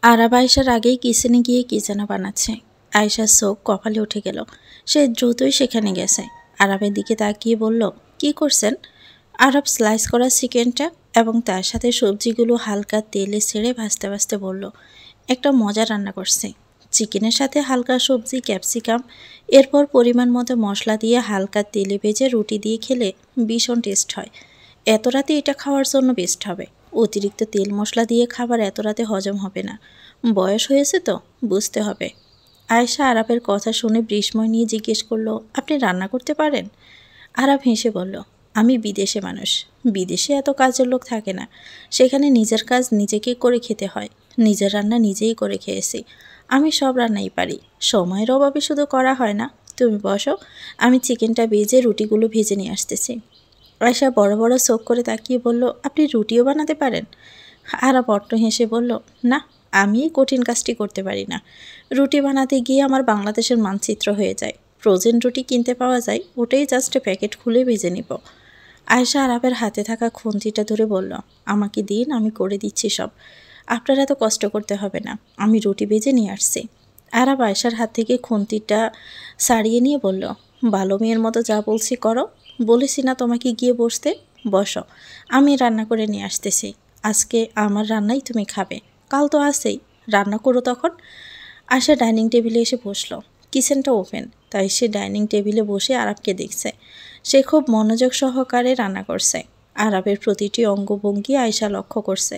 আরাব আয়েশার আগেই কিচেনে গিয়ে কি যেন বানাচ্ছে। আয়েশার চোখ কপালে উঠে গেল। সে দ্রুতই সেখানে গেছে। আরাবের দিকে তাকিয়ে বলল, কি করছেন? আরব স্লাইস করা চিকেনটা এবং তার সাথে সবজিগুলো হালকা তেলে ছেড়ে ভাজতে ভাজতে বলল, একটা মজা রান্না করছে। চিকেনের সাথে হালকা সবজি, ক্যাপসিকাম, এরপর পরিমাণ মতো মশলা দিয়ে হালকা তেলে ভেজে রুটি দিয়ে খেলে ভীষণ টেস্ট হয়। এত রাতে এটা খাওয়ার জন্য বেস্ট হবে। অতিরিক্ত তেল মশলা দিয়ে খাবার এত রাতে হজম হবে না। বয়স হয়েছে তো, বুঝতে হবে। আয়েশা আরাবের কথা শুনে বিস্ময় নিয়ে জিজ্ঞেস করলো, আপনি রান্না করতে পারেন? আরাব হেসে বলল, আমি বিদেশে মানুষ। বিদেশে এত কাজের লোক থাকে না। সেখানে নিজের কাজ নিজেকে করে খেতে হয়। নিজের রান্না নিজেই করে খেয়েছি। আমি সব রান্নাই পারি। সময়ের অভাবে শুধু করা হয় না। তুমি বসো, আমি চিকেনটা ভেজে রুটিগুলো ভেজে নিয়ে আসতেছি। আয়েশা বড় বড় চোখ করে তাকিয়ে বলল, আপনি রুটিও বানাতে পারেন? আরাব অট্ট হেসে বলল, না, আমি এই কঠিন কাজটি করতে পারি না। রুটি বানাতে গিয়ে আমার বাংলাদেশের মানচিত্র হয়ে যায়। ফ্রোজেন রুটি কিনতে পাওয়া যায়, ওটাই জাস্ট প্যাকেট খুলে ভেজে নিব। আয়েশা আরাবের হাতে থাকা খুন্তিটা ধরে বলল, আমাকে দিন, আমি করে দিচ্ছি সব। আপনার এত কষ্ট করতে হবে না, আমি রুটি ভেজে নিয়ে আসছি। আরাব আয়েশার হাত থেকে খুন্তিটা ছাড়িয়ে নিয়ে বলল, ভালো মেয়ের মতো যা বলছি করো। বলেছি না তোমাকে গিয়ে বসতে? বসো, আমি রান্না করে নিয়ে আসতেছি। আজকে আমার রান্নাই তুমি খাবে। কাল তো আসেই, রান্না করো তখন। আয়শা ডাইনিং টেবিলে এসে বসলো। কিচেনটা ওপেন, তাই সে ডাইনিং টেবিলে বসে আরাবকে দেখছে। সে খুব মনোযোগ সহকারে রান্না করছে। আরাবের প্রতিটি অঙ্গভঙ্গি আয়শা লক্ষ্য করছে।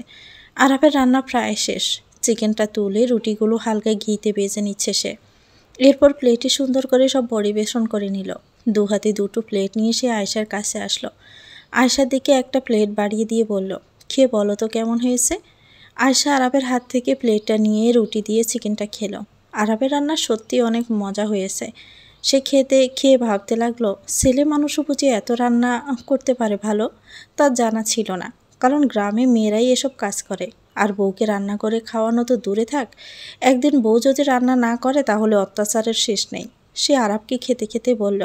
আরাবের রান্না প্রায় শেষ। চিকেনটা তুলে রুটিগুলো হালকা ঘিতে ভেজে নিচ্ছে সে। এরপর প্লেটে সুন্দর করে সব পরিবেশন করে নিল। দু হাতে দুটো প্লেট নিয়ে সে আয়শার কাছে আসলো। আয়শার দিকে একটা প্লেট বাড়িয়ে দিয়ে বলল, খেয়ে বলো তো কেমন হয়েছে। আয়শা আরাবের হাত থেকে প্লেটটা নিয়ে রুটি দিয়ে চিকেনটা খেলো। আরাবের রান্না সত্যি অনেক মজা হয়েছে। সে খেয়ে ভাবতে লাগলো, ছেলে মানুষও বুঝি এত রান্না করতে পারে ভালো, তার জানা ছিল না। কারণ গ্রামে মেয়েরাই এসব কাজ করে। আর বউকে রান্না করে খাওয়ানো তো দূরে থাক, একদিন বউ যদি রান্না না করে তাহলে অত্যাচারের শেষ নেই। সে আরাবকে খেতে খেতে বলল,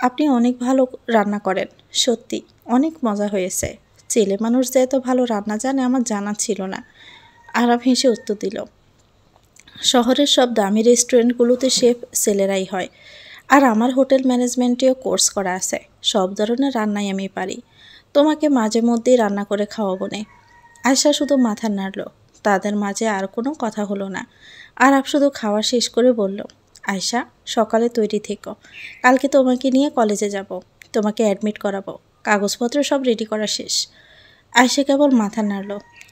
আপনি অনেক ভালো রান্না করেন। সত্যি অনেক মজা হয়েছে। ছেলে মানুষ যে এত ভালো রান্না জানে আমার জানা ছিল না। আরাব হেসে উত্তর দিল, শহরের সব দামি রেস্টুরেন্টগুলোতে শেফ ছেলেরাই হয়। আর আমার হোটেল ম্যানেজমেন্টেও কোর্স করা আছে। সব ধরনের রান্নাই আমি পারি। তোমাকে মাঝে মধ্যেই রান্না করে খাওয়াবো নে। আয়শা শুধু মাথা নাড়ল। তাদের মাঝে আর কোনো কথা হলো না। আরাব শুধু খাওয়া শেষ করে বলল, আয়শা, সকালে তৈরি থেকো। কালকে তোমাকে নিয়ে কলেজে যাব। তোমাকে অ্যাডমিট করাবো। কাগজপত্র সব রেডি করা শেষ। আয়শা কেবল মাথা নাড়ল।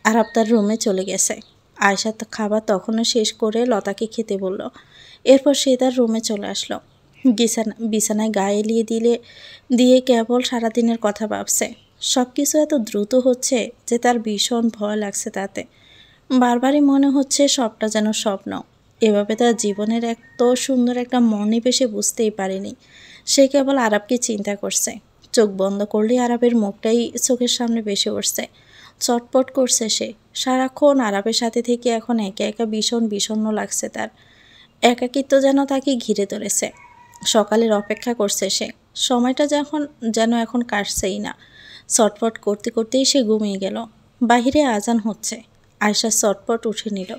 আরাব তার রুমে চলে গেছে। আয়শা খাবার তখনও শেষ করে লতাকে খেতে বলল। এরপর সে তার রুমে চলে আসলো। বিছানায় গায়ে দিয়ে কেবল সারাদিনের কথা ভাবছে। সব কিছু এত দ্রুত হচ্ছে যে তার ভীষণ ভয় লাগছে তাতে। বারবারই মনে হচ্ছে সবটা যেন স্বপ্ন। এভাবে তার জীবনের এত সুন্দর একটা মনোনিবেশে বুঝতেই পারেনি। সে কেবল আরাবকে চিন্তা করছে। চোখ বন্ধ করলে আরাবের মুখটাই চোখের সামনে ভেসে উঠছে। চটপট করছে সে। সারাক্ষণ আরাবের সাথে থেকে এখন একা একা ভীষণ বিষণ্ণ লাগছে তার। একাকিত্ব যেন তাকে ঘিরে ধরেছে। সকালের অপেক্ষা করছে সে। সময়টা যেন এখন কাটছেই না। চটপট করতে করতেই সে ঘুমিয়ে গেল। বাহিরে আজান হচ্ছে। আয়শা চটপট উঠে নিল।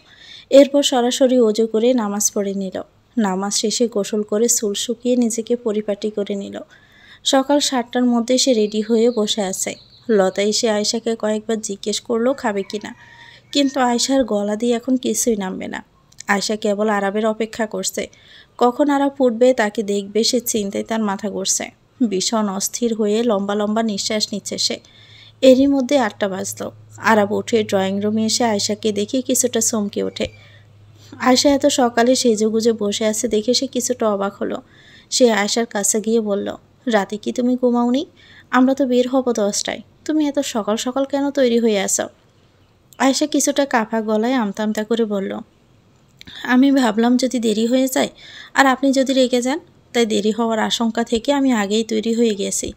এরপর সরাসরি অজু করে নামাজ পড়ে নিল। নামাজ শেষে গোসল করে চুল শুকিয়ে নিজেকে পরিপাটি করে নিল। সকাল 7টার মধ্যে সে রেডি হয়ে বসে আছে। লতা এসে আয়শাকে কয়েকবার জিজ্ঞেস করলো খাবে কিনা, কিন্তু আয়শার গলা দিয়ে এখন কিছুই নামবে না। আয়শা কেবল আরাবের অপেক্ষা করছে। কখন আরাব উঠবে, তাকে দেখবে, সে চিন্তায় তার মাথা ঘুরছে। ভীষণ অস্থির হয়ে লম্বা লম্বা নিঃশ্বাস নিচ্ছে সে। এরই মধ্যে 8টা বাজল। আরাব উঠে ড্রয়িং রুমে এসে আয়শাকে দেখে কিছুটা চমকে ওঠে। আয়শা এত সকালে সেজেগুজে বসে আছে দেখে সে কিছুটা অবাক হলো। সে আয়শার কাছে গিয়ে বলল, রাতে কি তুমি ঘুমাওনি? আমরা তো বের হব 10টায়। তুমি এত সকাল সকাল কেন তৈরি হয়ে আসো? আয়শা কিছুটা কাঁপা গলায় আমতা আমতা করে বলল, আমি ভাবলাম যদি দেরি হয়ে যায় আর আপনি যদি রেগে যান, তাই দেরি হওয়ার আশঙ্কা থেকে আমি আগেই তৈরি হয়ে গেছি।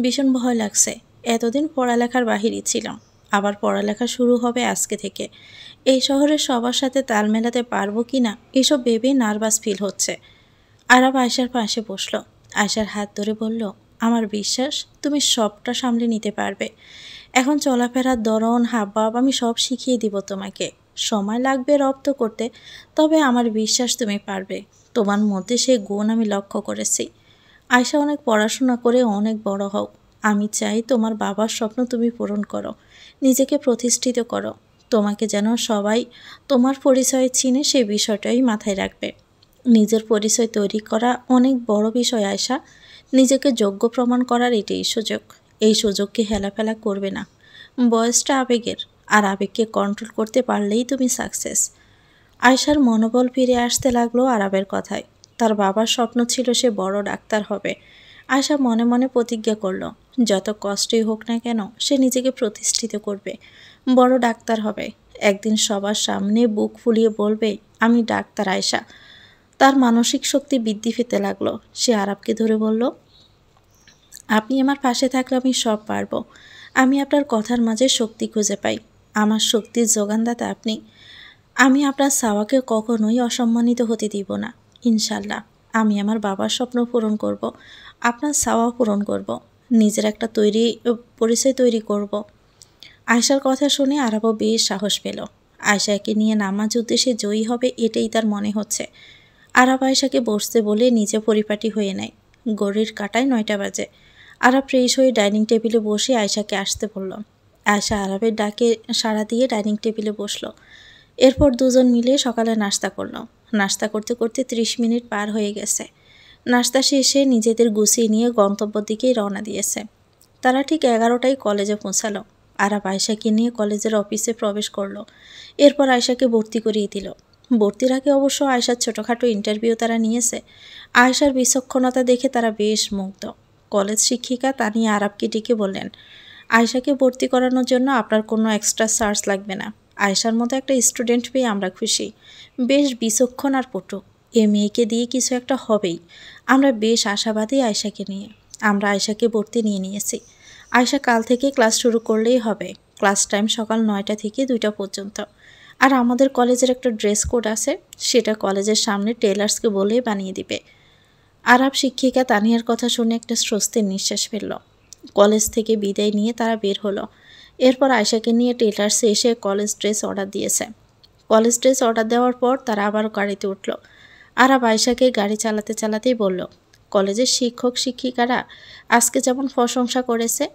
ভীষণ ভয় লাগছে। এতদিন পড়ালেখার বাহিরে ছিলাম, আবার পড়ালেখা শুরু হবে আজকে থেকে। এই শহরের সবার সাথে তাল মেলাতে পারবো কি না এসব ভেবেই নার্ভাস ফিল হচ্ছে। আরাব আয়শার পাশে বসলো। আয়শার হাত ধরে বলল, আমার বিশ্বাস তুমি সবটা সামলে নিতে পারবে। এখন চলাফেরার ধরন, হাবভাব আমি সব শিখিয়ে দিব তোমাকে। সময় লাগবে রপ্ত করতে, তবে আমার বিশ্বাস তুমি পারবে। তোমার মধ্যে সেই গুণ আমি লক্ষ্য করেছি। আয়শা, অনেক পড়াশোনা করে অনেক বড় হও। আমি চাই তোমার বাবার স্বপ্ন তুমি পূরণ করো, নিজেকে প্রতিষ্ঠিত করো। তোমাকে যেন সবাই তোমার পরিচয় চিনে, সেই বিষয়টাই মাথায় রাখবে। নিজের পরিচয় তৈরি করা অনেক বড় বিষয় আয়শা। নিজেকে যোগ্য প্রমাণ করার এটাই সুযোগ। এই সুযোগকে হেলাফেলা করবে না। বয়সটা আবেগের, আর আবেগকে কন্ট্রোল করতে পারলেই তুমি সাকসেস। আয়শার মনোবল ফিরে আসতে লাগলো আরাবের কথায়। তার বাবার স্বপ্ন ছিল সে বড় ডাক্তার হবে। আয়শা মনে মনে প্রতিজ্ঞা করলো, যত কষ্টই হোক না কেন সে নিজেকে প্রতিষ্ঠিত করবে, বড় ডাক্তার হবে। একদিন সবার সামনে বুক ফুলিয়ে বলবে, আমি ডাক্তার আয়শা। তার মানসিক শক্তি বৃদ্ধি পেতে লাগলো। সে আরাবকে ধরে বলল, আপনি আমার পাশে থাকলে আমি সব পারবো। আমি আপনার কথার মাঝে শক্তি খুঁজে পাই। আমার শক্তির যোগানদাতা আপনি। আমি আপনার চাওয়াকে কখনোই অসম্মানিত হতে দিব না। ইনশাল্লাহ আমি আমার বাবার স্বপ্ন পূরণ করব, আপনার চাওয়া পূরণ করব, নিজের একটা পরিচয় তৈরি করব। আয়শার কথা শুনে আরাবও বেশ সাহস পেল। আয়শাকে নিয়ে নামাজ উদ্দেশ্যে জয়ী হবে এটাই তার মনে হচ্ছে। আরাব আয়শাকে বসতে বলে নিজে পরিপাটি হয়ে নেয়। ঘড়ির কাঁটায় 9টা বাজে। আরাব ফ্রেশ হয়ে ডাইনিং টেবিলে বসে আয়শাকে আসতে বলল। আয়শা আরাবের ডাকে সাড়া দিয়ে ডাইনিং টেবিলে বসলো। এরপর দুজন মিলে সকালে নাস্তা করলো। নাস্তা করতে করতে 30 মিনিট পার হয়ে গেছে। নাস্তা শেষে নিজেদের গুছিয়ে নিয়ে গন্তব্যের দিকেই রওনা দিয়েছে। তারা ঠিক 11টায় কলেজে পৌঁছালো। আরাব আয়শাকে নিয়ে কলেজের অফিসে প্রবেশ করলো। এরপর আয়শাকে ভর্তি করিয়ে দিল। ভর্তির আগে অবশ্য আয়শার ছোটোখাটো ইন্টারভিউ তারা নিয়েছে। আয়শার বিচক্ষণতা দেখে তারা বেশ মুগ্ধ। কলেজ শিক্ষিকা তানিয়া আরাবকে ডেকে বললেন, আয়শাকে ভর্তি করানোর জন্য আপনার কোনো এক্সট্রা চার্জ লাগবে না। আয়শার মতো একটা স্টুডেন্ট পেয়ে আমরা খুশি। বেশ বিচক্ষণ আর পটু। এ মেয়েকে দিয়ে কিছু একটা হবেই। আমরা বেশ আশাবাদী আয়শাকে নিয়ে। আমরা আয়শাকে ভর্তি নিয়ে নিয়েছি। আয়শা কাল থেকে ক্লাস শুরু করলেই হবে। ক্লাস টাইম সকাল 9টা থেকে 2টা পর্যন্ত। আর আমাদের কলেজের একটা ড্রেস কোড আছে, সেটা কলেজের সামনে টেলার্সকে বলেই বানিয়ে দিবে। আরাব শিক্ষিকা তানিয়ার কথা শুনে একটা স্বস্তির নিঃশ্বাস ফেলল। কলেজ থেকে বিদায় নিয়ে তারা বের হলো। এরপর আয়শাকে নিয়ে টেলার্সে এসে কলেজ ড্রেস অর্ডার দিয়েছে। কলেজ ড্রেস অর্ডার দেওয়ার পর তারা আবার গাড়িতে উঠল। আরাব আয়শাকে গাড়ি চালাতে চালাতেই বলল, কলেজের শিক্ষক শিক্ষিকারা আজকে যেমন প্রশংসা করেছে,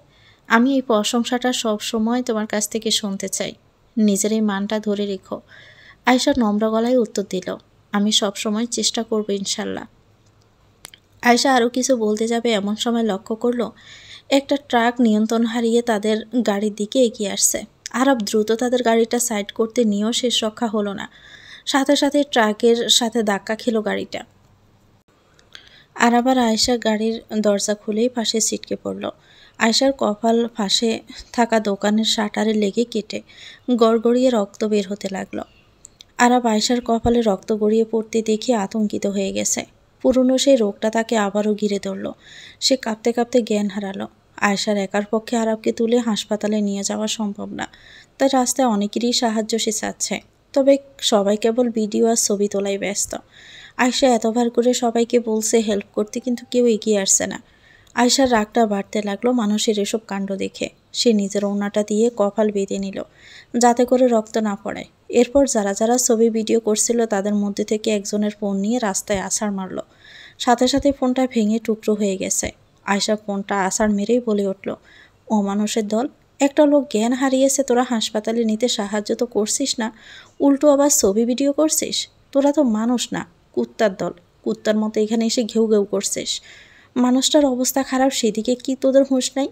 আমি এই প্রশংসাটা সব সময় তোমার কাছ থেকে শুনতে চাই। নিজের এই মানটা ধরে রেখো। আয়শা নম্র গলায় উত্তর দিল, আমি সব সময় চেষ্টা করব ইনশাল্লাহ। আয়শা আরও কিছু বলতে যাবে এমন সময় লক্ষ্য করলো একটা ট্রাক নিয়ন্ত্রণ হারিয়ে তাদের গাড়ির দিকে এগিয়ে আসছে। আরব দ্রুত তাদের গাড়িটা সাইড করতে নিয়েও শেষ রক্ষা হলো না। সাথে সাথে ট্রাকের সাথে ধাক্কা খেল গাড়িটা। আর আবার আয়শা গাড়ির দরজা খুলেই পাশে ছিটকে পড়ল। আয়শার কপাল পাশে থাকা দোকানের শাটারে লেগে কেটে গড়গড়িয়ে রক্ত বের হতে লাগলো। আরাব আয়শার কপালে রক্ত গড়িয়ে পড়তে দেখে আতঙ্কিত হয়ে গেছে। পুরনো সেই রোগটা তাকে আবারও ঘিরে ধরল। সে কাঁপতে কাঁপতে জ্ঞান হারালো। আয়শার একার পক্ষে আরাবকে তুলে হাসপাতালে নিয়ে যাওয়া সম্ভব না। তাই রাস্তায় অনেকেরই সাহায্য সে চাচ্ছে, তবে সবাই কেবল ভিডিও আর ছবি তোলাই ব্যস্ত। আয়শা এতবার করে সবাইকে বলছে হেল্প করতে, কিন্তু কেউ এগিয়ে আসছে না। আয়শার রাগটা বাড়তে লাগলো মানুষের এসব কাণ্ড দেখে। সে নিজের ওড়নাটা দিয়ে কপাল বেঁধে নিল, যাতে করে রক্ত না পড়ে। এরপর যারা যারা ছবি ভিডিও করছিল তাদের মধ্যে থেকে একজনের ফোন নিয়ে রাস্তায় আছাড় মারল। সাথে সাথে ফোনটা ভেঙে টুকরো হয়ে গেছে। আয়শা ফোনটা আছাড় মেরেই বলে উঠল, ও মানুষের দল, একটা লোক জ্ঞান হারিয়েছে, তোরা হাসপাতালে নিতে সাহায্য তো করছিস না, উল্টো আবার ছবি ভিডিও করছিস। তোরা তো মানুষ না, কুত্তার দল। কুত্তার মতো এখানে এসে ঘেউ ঘেউ করছিস। মানুষটার অবস্থা খারাপ, সেদিকে কি তোদের হুঁশ নাই?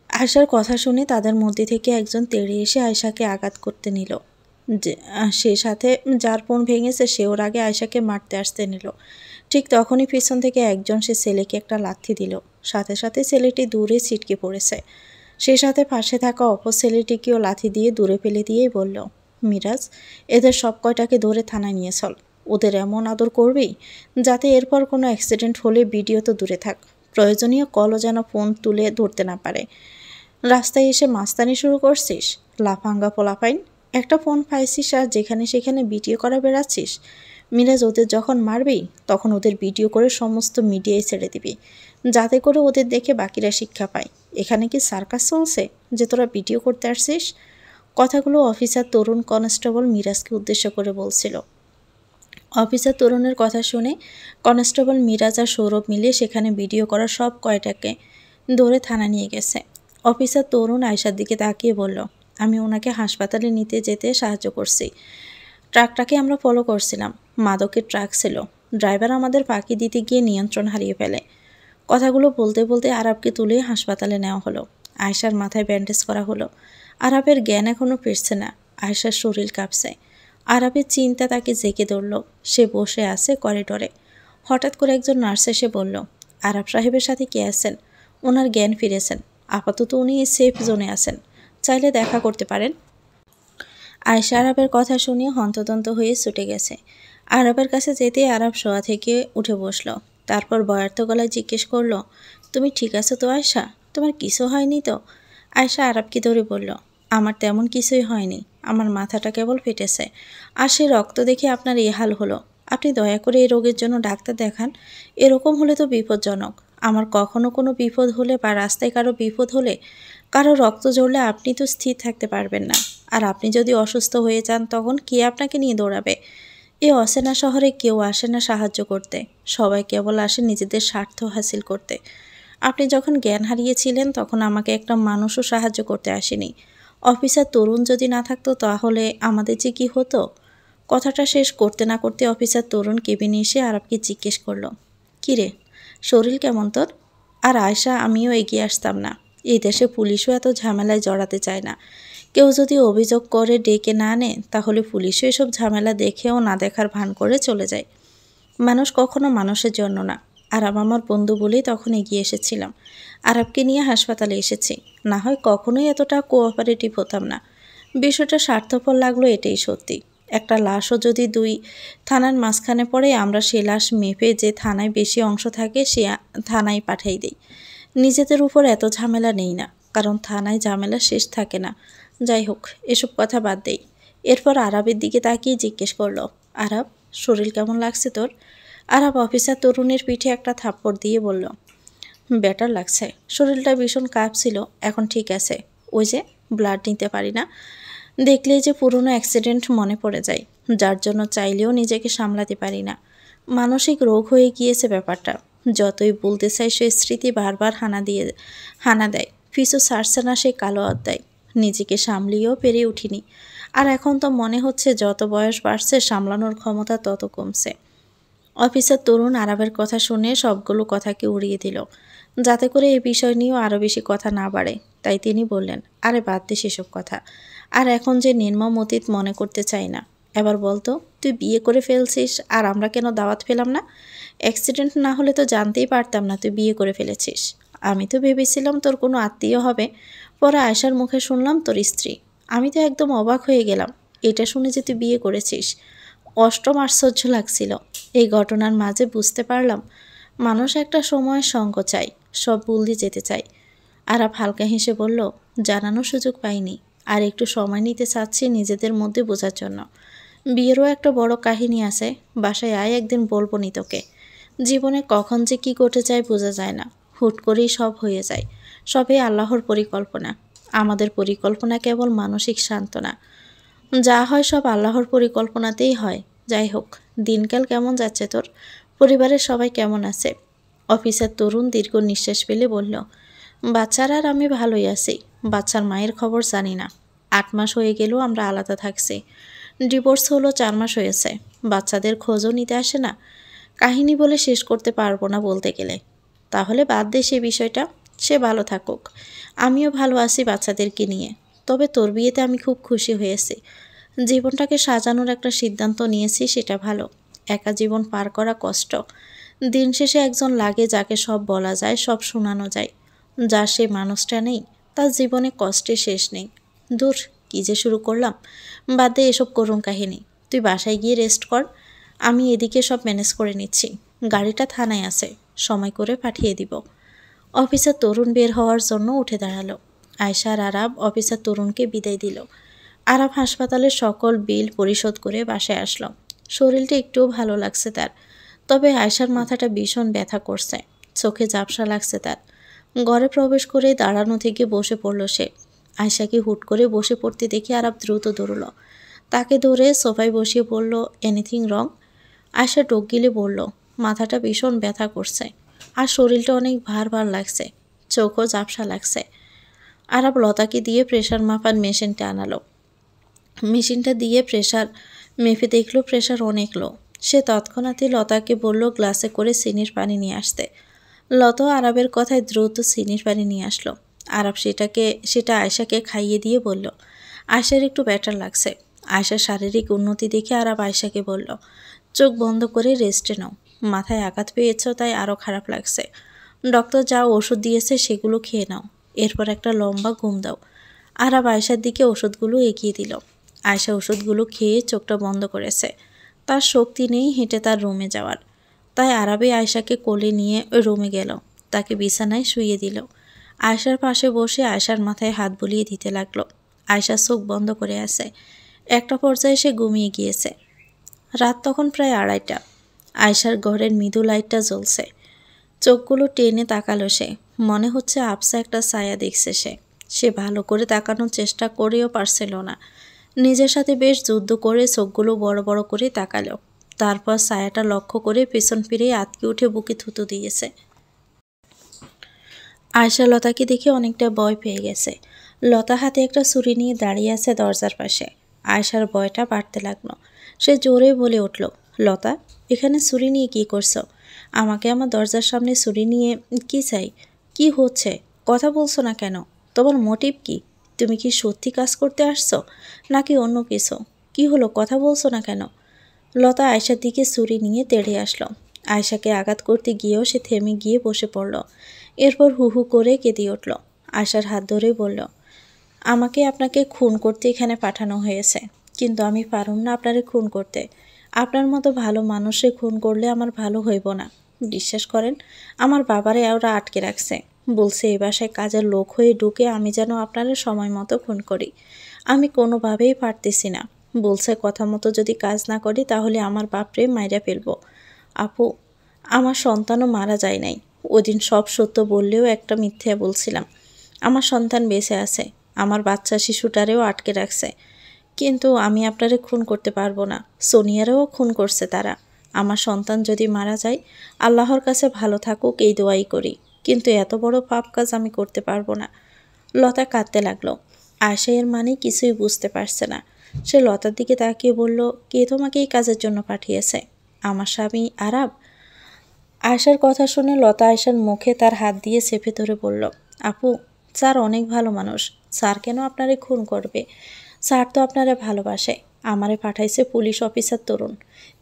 আয়শার কথা শুনে তাদের মধ্যে থেকে একজন তেড়ে এসে আয়শাকে আঘাত করতে নিল। সে সাথে যার ফোন ভেঙেছে সে ওর আগে আয়শাকে মারতে আসতে নিল। ঠিক তখনই পিছন থেকে একজন সে ছেলেকে একটা লাথি দিল। সাথে সাথে ছেলেটি দূরে ছিটকে পড়েছে। সে সাথে পাশে থাকা অপর ছেলেটিকেও লাথি দিয়ে দূরে ফেলে দিয়েই বলল, মিরাজ, এদের সব কয়টাকে ধরে থানায় নিয়ে চল। ওদের এমন আদর করবি যাতে এরপর কোনো অ্যাক্সিডেন্ট হলে ভিডিও তো দূরে থাক, প্রয়োজনীয় কলও যেন ফোন তুলে ধরতে না পারে। রাস্তায় এসে মাস্তানি শুরু করছিস, লাফাঙ্গা পোলাপাইন। একটা ফোন পাইছিস আর যেখানে সেখানে ভিডিও করা বেড়াচ্ছিস। মিরাজ, ওদের যখন মারবি তখন ওদের ভিডিও করে সমস্ত মিডিয়ায় ছেড়ে দিবি, যাতে করে ওদের দেখে বাকিরা শিক্ষা পায়। এখানে কি সার্কাস চলছে? যে তোরা ভিডিও করতে আসছিস? কথাগুলো অফিসার তরুণ কনস্টেবল মিরাজকে উদ্দেশ্য করে বলছিল। অফিসার তরুণের কথা শুনে কনস্টেবল মিরাজ আর সৌরভ মিলে সেখানে ভিডিও করা সব কয়টাকে ধরে থানা নিয়ে গেছে। অফিসার তরুণ আয়শার দিকে তাকিয়ে বলল, আমি ওনাকে হাসপাতালে নিতে যেতে সাহায্য করছি। ট্রাকটাকে আমরা ফলো করছিলাম। মাদকের ট্রাক ছিল। ড্রাইভার আমাদের ফাঁকি দিতে গিয়ে নিয়ন্ত্রণ হারিয়ে ফেলে। কথাগুলো বলতে বলতে আরাবকে তুলে হাসপাতালে নেওয়া হলো। আয়শার মাথায় ব্যান্ডেজ করা হলো। আরাবের জ্ঞান এখনও ফিরছে না। আয়শার শরীর কাঁপছে। আরাবের চিন্তা তাকে জেঁকে ধরল। সে বসে আছে করিডোরে। হঠাৎ করে একজন নার্স এসে বলল, আরাব সাহেবের সাথে কে আছেন? ওনার জ্ঞান ফিরেছেন। আপাতত উনি সেফ জোনে আছেন। চাইলে দেখা করতে পারেন। আয়শা আরাবের কথা শুনে হন্তদন্ত হয়ে ছুটে গেছে। আরাবের কাছে যেতেই আরাব শোয়া থেকে উঠে বসল। তারপর বয়ার্ত গলায় জিজ্ঞেস করল, তুমি ঠিক আছো তো আয়শা? তোমার কিছু হয়নি তো? আয়শা আরাবকে ধরে বলল, আমার তেমন কিছুই হয়নি। আমার মাথাটা কেবল ফেটেছে। আর সে রক্ত দেখে আপনার এই হাল হলো। আপনি দয়া করে এই রোগের জন্য ডাক্তার দেখান। এরকম হলে তো বিপজ্জনক। আমার কখনো কোনো বিপদ হলে বা রাস্তায় কারো বিপদ হলে, কারো রক্ত ঝরলে আপনি তো স্থির থাকতে পারবেন না। আর আপনি যদি অসুস্থ হয়ে যান তখন কে আপনাকে নিয়ে দৌড়াবে? এই অচেনা শহরে কেউ আসে না সাহায্য করতে। সবাই কেবল আসে নিজেদের স্বার্থ হাসিল করতে। আপনি যখন জ্ঞান হারিয়েছিলেন তখন আমাকে একটা মানুষও সাহায্য করতে আসেনি। অফিসার তরুণ যদি না থাকতো তাহলে আমাদের যে কী হতো? কথাটা শেষ করতে না করতে অফিসার তরুণ কেবিনে এসে আরবকে জিজ্ঞেস করলো, কিরে, শরীর কেমন তোর? আর আয়শা আমিও এগিয়ে আসতাম না। এই দেশে পুলিশও এত ঝামেলায় জড়াতে চায় না। কেউ যদি অভিযোগ করে ডেকে না আনে তাহলে পুলিশও এসব ঝামেলা দেখেও না দেখার ভান করে চলে যায়। মানুষ কখনো মানুষের জন্য না। আরাব আমার বন্ধু বলেই তখন এগিয়ে এসেছিলাম। আরাবকে নিয়ে হাসপাতালে এসেছি। না হয় কখনোই এতটা কোঅপারেটিভ হতাম না। বিষয়টা স্বার্থপর লাগলো, এটাই সত্যি। একটা লাশও যদি দুই থানার মাঝখানে পড়ে আমরা সে লাশ মেপে যে থানায় বেশি অংশ থাকে সে থানায় পাঠাই দেই। নিজেদের উপর এত ঝামেলা নেই না, কারণ থানায় ঝামেলা শেষ থাকে না। যাই হোক, এসব কথা বাদ দেই। এরপর আরাবের দিকে তাকিয়ে জিজ্ঞেস করলো, আরাব, শরীর কেমন লাগছে তোর? আরাব অফিসার তরুণের পিঠে একটা থাপ্পড় দিয়ে বলল, বেটার লাগছে। শরীরটা ভীষণ কাঁপছিল, এখন ঠিক আছে। ওই যে ব্লাড নিতে পারি না, দেখলেই যে পুরনো অ্যাক্সিডেন্ট মনে পড়ে যায়, যার জন্য চাইলেও নিজেকে সামলাতে পারি না। মানসিক রোগ হয়ে গিয়েছে ব্যাপারটা। যতই বলতে চাই সে স্মৃতি বারবার হানা দেয়। পিছু ছাড়ছে না সেই কালো অধ্যায়। নিজেকে সামলিয়েও পেরে উঠিনি। আর এখন তো মনে হচ্ছে যত বয়স বাড়ছে সামলানোর ক্ষমতা তত কমছে। অফিসার তরুণ আরাবের কথা শুনে সবগুলো কথাকে উড়িয়ে দিল, যাতে করে এই বিষয় নিয়েও আরও বেশি কথা না বাড়ে। তাই তিনি বললেন, আরে বাদ দে সেসব কথা। আর এখন যে নির্মম অতীত মনে করতে চাই না। এবার বলতো, তুই বিয়ে করে ফেলছিস আর আমরা কেন দাওয়াত পেলাম না? অ্যাক্সিডেন্ট না হলে তো জানতেই পারতাম না তুই বিয়ে করে ফেলেছিস। আমি তো ভেবেছিলাম তোর কোনো আত্মীয় হবে। পরে আয়শার মুখে শুনলাম তোর স্ত্রী। আমি তো একদম অবাক হয়ে গেলাম এটা শুনে যে তুই বিয়ে করেছিস। অষ্টম আশ্চর্য লাগছিল। এই ঘটনার মাঝে বুঝতে পারলাম মানুষ একটা সময় সঙ্গ চাই, সব ভুলে যেতে চাই। আরাব হালকা হেসে বলল, জানানোর সুযোগ পাইনি, আর একটু সময় নিতে চাচ্ছি নিজেদের মধ্যে বোঝার জন্য। বিয়েরও একটা বড় কাহিনী আছে, বাসায় আয়, একদিন বলবো নি তোকে। জীবনে কখন যে কি ঘটে যায় বোঝা যায় না, হুট করেই সব হয়ে যায়। সবই আল্লাহর পরিকল্পনা। আমাদের পরিকল্পনা কেবল মানসিক সান্ত্বনা। যা হয় সব আল্লাহর পরিকল্পনাতেই হয়। যাই হোক, দিনকাল কেমন যাচ্ছে তোর? পরিবারের সবাই কেমন আছে? অফিসার তরুণ দীর্ঘ নিঃশ্বাস ফেলে বলল, বাচ্চারা আর আমি ভালোই আছি। বাচ্চার মায়ের খবর জানি না। 8 মাস হয়ে গেলেও আমরা আলাদা থাকছি। ডিভোর্স হলো 4 মাস হয়েছে। বাচ্চাদের খোঁজও নিতে আসে না। কাহিনী বলে শেষ করতে পারবো না বলতে গেলে। তাহলে বাদ দে সে বিষয়টা। সে ভালো থাকুক। আমিও ভালো আছি বাচ্চাদেরকে নিয়ে। তবে তোর বিয়েতে আমি খুব খুশি হয়েছি। জীবনটাকে সাজানোর একটা সিদ্ধান্ত নিয়েছি, সেটা ভালো। একা জীবন পার করা কষ্ট। দিন শেষে একজন লাগে যাকে সব বলা যায়, সব শোনানো যায়। যার সেই মানুষটা নেই, তার জীবনে কষ্টে শেষ নেই। দূর, কী যে শুরু করলাম। বাদ দে এসব করুণ কাহিনী। তুই বাসায় গিয়ে রেস্ট কর। আমি এদিকে সব ম্যানেজ করে নিচ্ছি। গাড়িটা থানায় আছে, সময় করে পাঠিয়ে দিব। অফিসার তরুণ বের হওয়ার জন্য উঠে দাঁড়ালো। আয়শা আর আরাব অফিসার তরুণকে বিদায় দিল। আরাব হাসপাতালের সকল বিল পরিশোধ করে বাসায় আসলো। শরীরটা একটুও ভালো লাগছে তার। তবে আয়শার মাথাটা ভীষণ ব্যথা করছে। চোখে ঝাপসা লাগছে তার। ঘরে প্রবেশ করে দাঁড়ানো থেকে বসে পড়ল সে। আয়শাকে হুট করে বসে পড়তে দেখে আরাব দ্রুত দৌড়ল। তাকে ধরে সোফায় বসিয়ে বলল, এনিথিং রং? আয়শা ঢোক গিলে বলল, মাথাটা ভীষণ ব্যথা করছে আর শরীরটা অনেক ভার ভার লাগছে, চোখও ঝাপসা লাগছে। আরাব লতাকে দিয়ে প্রেশার মাপার মেশিনটা আনালো। মেশিনটা দিয়ে প্রেশার মেপে দেখলো প্রেশার অনেক লো। সে তৎক্ষণাৎই লতাকে বলল গ্লাসে করে চিনির পানি নিয়ে আসতে। লতা আরবের কথায় দ্রুত চিনির পানি নিয়ে আসলো। আরব সেটা আয়শাকে খাইয়ে দিয়ে বলল, আয়শার একটু বেটার লাগছে। আয়শার শারীরিক উন্নতি দেখে আরব আয়শাকে বলল, চোখ বন্ধ করে রেস্টে নাও, মাথায় আঘাত পেয়েছ তাই আরও খারাপ লাগছে। ডক্টর যা ওষুধ দিয়েছে সেগুলো খেয়ে নাও, এরপর একটা লম্বা ঘুম দাও। আরব আয়শার দিকে ওষুধগুলো এগিয়ে দিল। আয়শা ওষুধগুলো খেয়ে চোখটা বন্ধ করেছে। তার শক্তি নেই হেঁটে তার রুমে যাওয়ার, তাই আরবে আয়শাকে কোলে নিয়ে ওই রুমে গেল। তাকে বিছানায় শুইয়ে দিল। আয়শার পাশে বসে আয়শার মাথায় হাত বুলিয়ে দিতে লাগলো। আয়শা চোখ বন্ধ করে আছে। একটা পর্যায়ে সে ঘুমিয়ে গিয়েছে। রাত তখন প্রায় 2:30। আয়শার ঘরের মৃদু লাইটটা জ্বলছে। চোখগুলো টেনে তাকালো সে। মনে হচ্ছে আবসা একটা ছায়া দেখছে সে ভালো করে তাকানোর চেষ্টা করেও পারছিল না। নিজের সাথে বেশ যুদ্ধ করে চোখগুলো বড় বড় করে তাকালো। তারপর ছায়াটা লক্ষ্য করে পেছন ফিরে আতকে উঠে বুকে থুতু দিয়েছে। আয়শা লতাকে দেখে অনেকটা ভয় পেয়ে গেছে। লতা হাতে একটা ছুরি নিয়ে দাঁড়িয়ে আছে দরজার পাশে। আয়শার ভয়টা বাড়তে লাগলো। সে জোরে বলে উঠল, লতা, এখানে ছুরি নিয়ে কী করছো? আমাকে আমার দরজার সামনে ছুরি নিয়ে কি চাই? কি হচ্ছে? কথা বলছো না কেন? তোমার মোটিভ কি? তুমি কি সত্যি কাজ করতে আসছো নাকি অন্য কিছু? কি হলো, কথা বলছো না কেন? লতা আয়শার দিকে ছুরি নিয়ে তেড়ে আসলো। আয়শাকে আঘাত করতে গিয়েও সে থেমে গিয়ে বসে পড়ল। এরপর হু হু করে কেঁদে উঠল। আয়শার হাত ধরে বলল, আমাকে আপনাকে খুন করতে এখানে পাঠানো হয়েছে, কিন্তু আমি পারুম না আপনারে খুন করতে। আপনার মতো ভালো মানুষে খুন করলে আমার ভালো হইব না। বিশ্বাস করেন, আমার বাবারে ওরা আটকে রাখছে, বলছে এই বাসায় কাজের লোক হয়ে ঢুকে আমি যেন আপনারে সময় মতো খুন করি। আমি কোনোভাবেই পারতেছি না। বলছে কথা মতো যদি কাজ না করি তাহলে আমার বাপরে মাইরা ফেলবো। আপু, আমার সন্তানও মারা যায় নাই। ওদিন সব সত্য বললেও একটা মিথ্যা বলছিলাম। আমার সন্তান বেঁচে আছে। আমার বাচ্চা শিশুটারেও আটকে রাখছে। কিন্তু আমি আপনারে খুন করতে পারবো না। সোনিয়ারেও খুন করছে তারা। আমার সন্তান যদি মারা যায়, আল্লাহর কাছে ভালো থাকুক এই দোয়াই করি, কিন্তু এত বড় পাপ কাজ আমি করতে পারবো না। লতা কাঁদতে লাগলো। আয়শা এর মানে কিছুই বুঝতে পারছে না। সে লতার দিকে তাকিয়ে বলল, কে তোমাকে এই কাজের জন্য পাঠিয়েছে? আমার স্বামী আরাব। আয়শার কথা শুনে লতা আয়শার মুখে তার হাত দিয়ে চেপে ধরে বলল, আপু, স্যার অনেক ভালো মানুষ। স্যার কেন আপনারে খুন করবে? স্যার তো আপনারে ভালোবাসে। আমারে পাঠাইছে পুলিশ অফিসার তরুণ।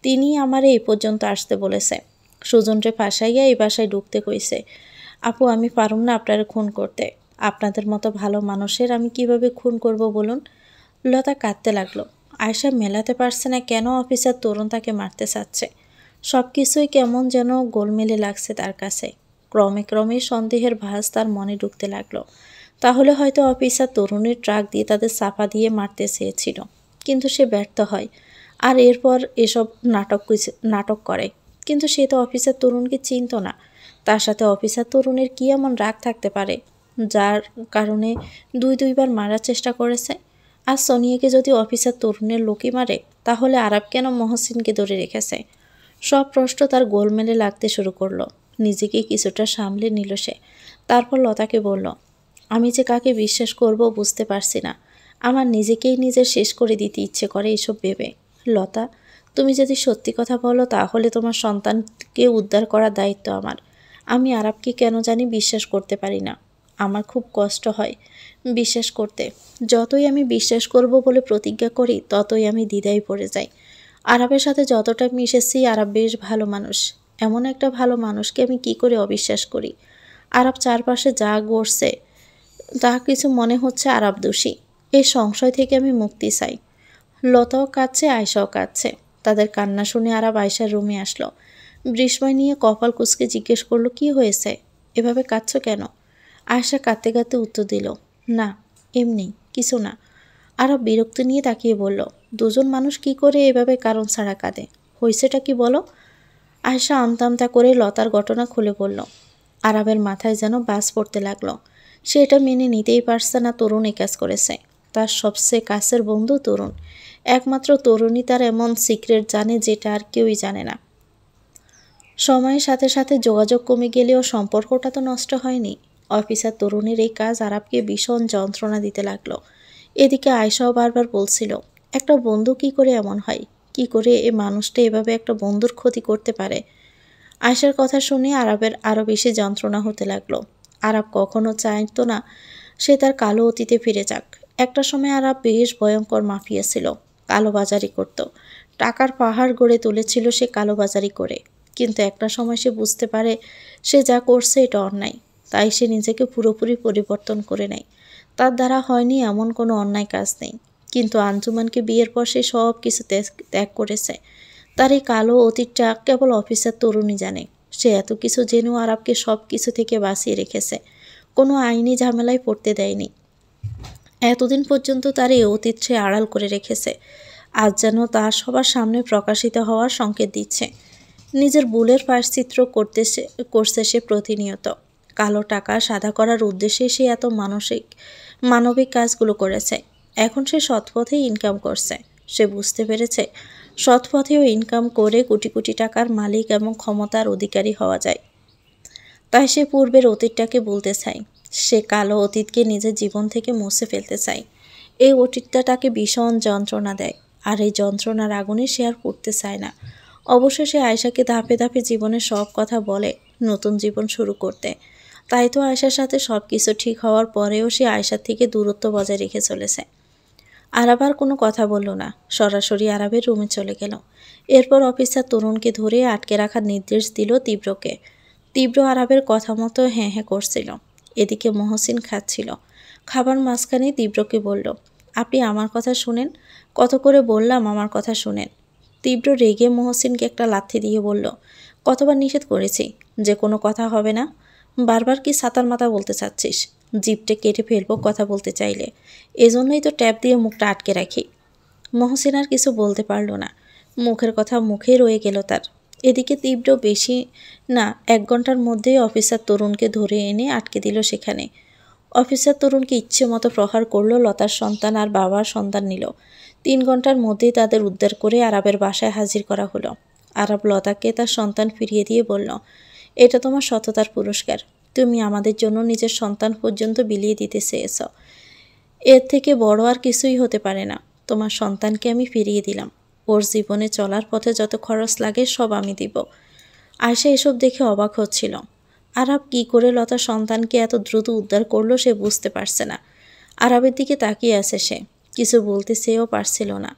তিনি আমারে এই পর্যন্ত আসতে বলেছে। সুজনরে ফাঁসাইয়া এই বাসায় ঢুকতে কইছে। আপু, আমি পারুম না আপনারে খুন করতে। আপনাদের মতো ভালো মানুষের আমি কিভাবে খুন করব বলুন? লতা কাঁদতে লাগলো। আয়শা মেলাতে পারছে না কেন অফিসার তরুণ তাকে মারতে চাচ্ছে। সব কিছুই কেমন যেন গোলমেলে লাগছে তার কাছে। ক্রমে ক্রমে সন্দেহের ভাঁজ তার মনে ঢুকতে লাগলো। তাহলে হয়তো অফিসার তরুণের ট্রাক দিয়ে তাদের চাপা দিয়ে মারতে চেয়েছিল, কিন্তু সে ব্যর্থ হয়। আর এরপর এসব নাটক করে। কিন্তু সে তো অফিসার তরুণকে চিনত না। তার সাথে অফিসার তরুণের কী এমন রাগ থাকতে পারে যার কারণে দুইবার মারার চেষ্টা করেছে? আর সোনিয়াকে যদি অফিসার তরুণের লোকই মারে, তাহলে আরব কেন মহসিনকে ধরে রেখেছে? সব প্রশ্ন তার গোলমেলে লাগতে শুরু করলো। নিজেকে কিছুটা সামলে নিল সে। তারপর লতাকে বলল, আমি যে কাকে বিশ্বাস করব বুঝতে পারছি না। আমার নিজেকেই নিজে শেষ করে দিতে ইচ্ছে করে এসব ভেবে। লতা, তুমি যদি সত্যি কথা বলো তাহলে তোমার সন্তানকে উদ্ধার করার দায়িত্ব আমার। আমি আরবকে কেন জানি বিশ্বাস করতে পারি না। আমার খুব কষ্ট হয় বিশ্বাস করতে। যতই আমি বিশ্বাস করব বলে প্রতিজ্ঞা করি, ততই আমি দ্বিধায় পড়ে যাই। আরবের সাথে যতটা মিশেছি, আরব বেশ ভালো মানুষ। এমন একটা ভালো মানুষকে আমি কি করে অবিশ্বাস করি? আরব চারপাশে যা ঘটছে তা কিছু মনে হচ্ছে আরব দোষী। এই সংশয় থেকে আমি মুক্তি চাই। লতাও কাঁদছে, আয়শাও কাঁদছে। তাদের কান্না শুনে আরব আয়শার রুমে আসলো। বিস্ময় নিয়ে কপাল কুঁচকে জিজ্ঞেস করলো, কি হয়েছে? এভাবে কাঁদছো কেন? আয়শা কাঁদতে কাঁদতে উত্তর দিল, না, এমনি কিছু না। আরব বিরক্ত নিয়ে তাকিয়ে বলল, দুজন মানুষ কি করে এভাবে কারণ ছাড়া কাঁদে? হয়েছেটা কি বলো? আয়শা আমতা আমতা করে লতার ঘটনা খুলে বলল। আরবের মাথায় যেন বাজ পড়তে লাগলো। সে এটা মেনে নিতেই পারছে না তরুণ এই কাজ করেছে। তার সবচেয়ে কাছের বন্ধু তরুণ, একমাত্র তরুণই তার এমন সিক্রেট জানে যেটা আর কেউই জানে না। সময়ের সাথে সাথে যোগাযোগ কমে গেলেও সম্পর্কটা তো নষ্ট হয়নি। অফিসার তরুণের এই কাজ আরাবকে ভীষণ যন্ত্রণা দিতে লাগলো। এদিকে আয়শাও বারবার বলছিল, একটা বন্ধু কি করে এমন হয়, কি করে এই মানুষটা এভাবে একটা বন্ধুর ক্ষতি করতে পারে। আয়শার কথা শুনে আরবের আরও বেশি যন্ত্রণা হতে লাগলো। আরব কখনো চাইতো না সে তার কালো অতীতে ফিরে যাক। একটা সময় আরব বেশ ভয়ঙ্কর মাফিয়া ছিল, কালোবাজারি করত, টাকার পাহাড় গড়ে তুলেছিল সে কালোবাজারি করে। কিন্তু একটা সময় সে বুঝতে পারে সে যা করছে এটা অন্যায়, তাই সে নিজেকে পুরোপুরি পরিবর্তন করে নেয়। তার দ্বারা হয়নি এমন কোনো অন্যায় কাজ নেই, কিন্তু আঞ্জুমানকে বিয়ের পর সে সব কিছু ত্যাগ করেছে। তার এই কালো অতীতটা কেবল অফিসার তরুণই জানে। সে এত কিছু জেনেও আরবকে সব কিছু থেকে বাঁচিয়ে রেখেছে, কোনো আইনি ঝামেলায় পড়তে দেয়নি। এতদিন পর্যন্ত তার এই অতীত সে আড়াল করে রেখেছে, আজ যেন তা সবার সামনে প্রকাশিত হওয়ার সংকেত দিচ্ছে। নিজের ভুলের প্রায়শ্চিত্ত করছে সে প্রতিনিয়ত। কালো টাকা সাদা করার উদ্দেশ্যে সে এত মানবিক কাজগুলো করেছে। এখন সে সৎপথেই ইনকাম করছে। সে বুঝতে পেরেছে সৎপথেও ইনকাম করে কোটি কোটি টাকার মালিক এবং ক্ষমতার অধিকারী হওয়া যায়। তাই সে পূর্বের অতীতটাকে বলতে চায়। সে কালো অতীতকে নিজের জীবন থেকে মুছে ফেলতে চায়। এই অতীতটা তাকে ভীষণ যন্ত্রণা দেয়, আর এই যন্ত্রণার আগুনে সে আর পড়তে চায় না। অবশেষে আয়শাকে ধাপে ধাপে জীবনের সব কথা বলে নতুন জীবন শুরু করতে। তাই তো আয়শার সাথে সব কিছু ঠিক হওয়ার পরেও সে আয়শার থেকে দূরত্ব বজায় রেখে চলেছে। আরাব আর কোনো কথা বলল না, সরাসরি আরাবের রুমে চলে গেল। এরপর অফিসার তরুণকে ধরে আটকে রাখার নির্দেশ দিল তীব্রকে। তীব্র আরাবের কথা মতো হ্যাঁ হ্যাঁ করছিল। এদিকে মহসিন খাচ্ছিল। খাবার মাঝখানে তীব্রকে বলল, আপনি আমার কথা শুনেন, কত করে বললাম আমার কথা শুনেন। তীব্র রেগে মহসিনকে একটা লাথি দিয়ে বলল, কতবার নিষেধ করেছি যে কোনো কথা হবে না, বারবার কি সাতার মাথা বলতে চাচ্ছিস? জিভটে কেটে ফেলবো কথা বলতে চাইলে, এজন্যই তো ট্যাপ দিয়ে মুখটা আটকে রাখি। মহসিন আর কিছু বলতে পারল না, মুখের কথা মুখেই রয়ে গেল তার। এদিকে তীব্র বেশি না 1 ঘন্টার মধ্যেই অফিসার তরুণকে ধরে এনে আটকে দিল সেখানে। অফিসার তরুণকে ইচ্ছে মতো প্রহার করলো। লতার সন্তান আর বাবার সন্তান নিল। 3 ঘন্টার মধ্যেই তাদের উদ্ধার করে আরাবের বাসায় হাজির করা হলো। আরাব লতাকে তার সন্তান ফিরিয়ে দিয়ে বলল, এটা তোমার সততার পুরস্কার। তুমি আমাদের জন্য নিজের সন্তান পর্যন্ত বিলিয়ে দিতে চেয়েছ। এর থেকে বড় আর কিছুই হতে পারে না। তোমার সন্তানকে আমি ফিরিয়ে দিলাম। ওর জীবনে চলার পথে যত খরচ লাগে সব আমি দিব। আয়শা এসব দেখে অবাক হচ্ছিল। আরাব কি করে লতার সন্তানকে এত দ্রুত উদ্ধার করলো সে বুঝতে পারছে না। আরাবের দিকে তাকিয়ে আছে সে, কিছু বলতে চেয়েও পারছিল না।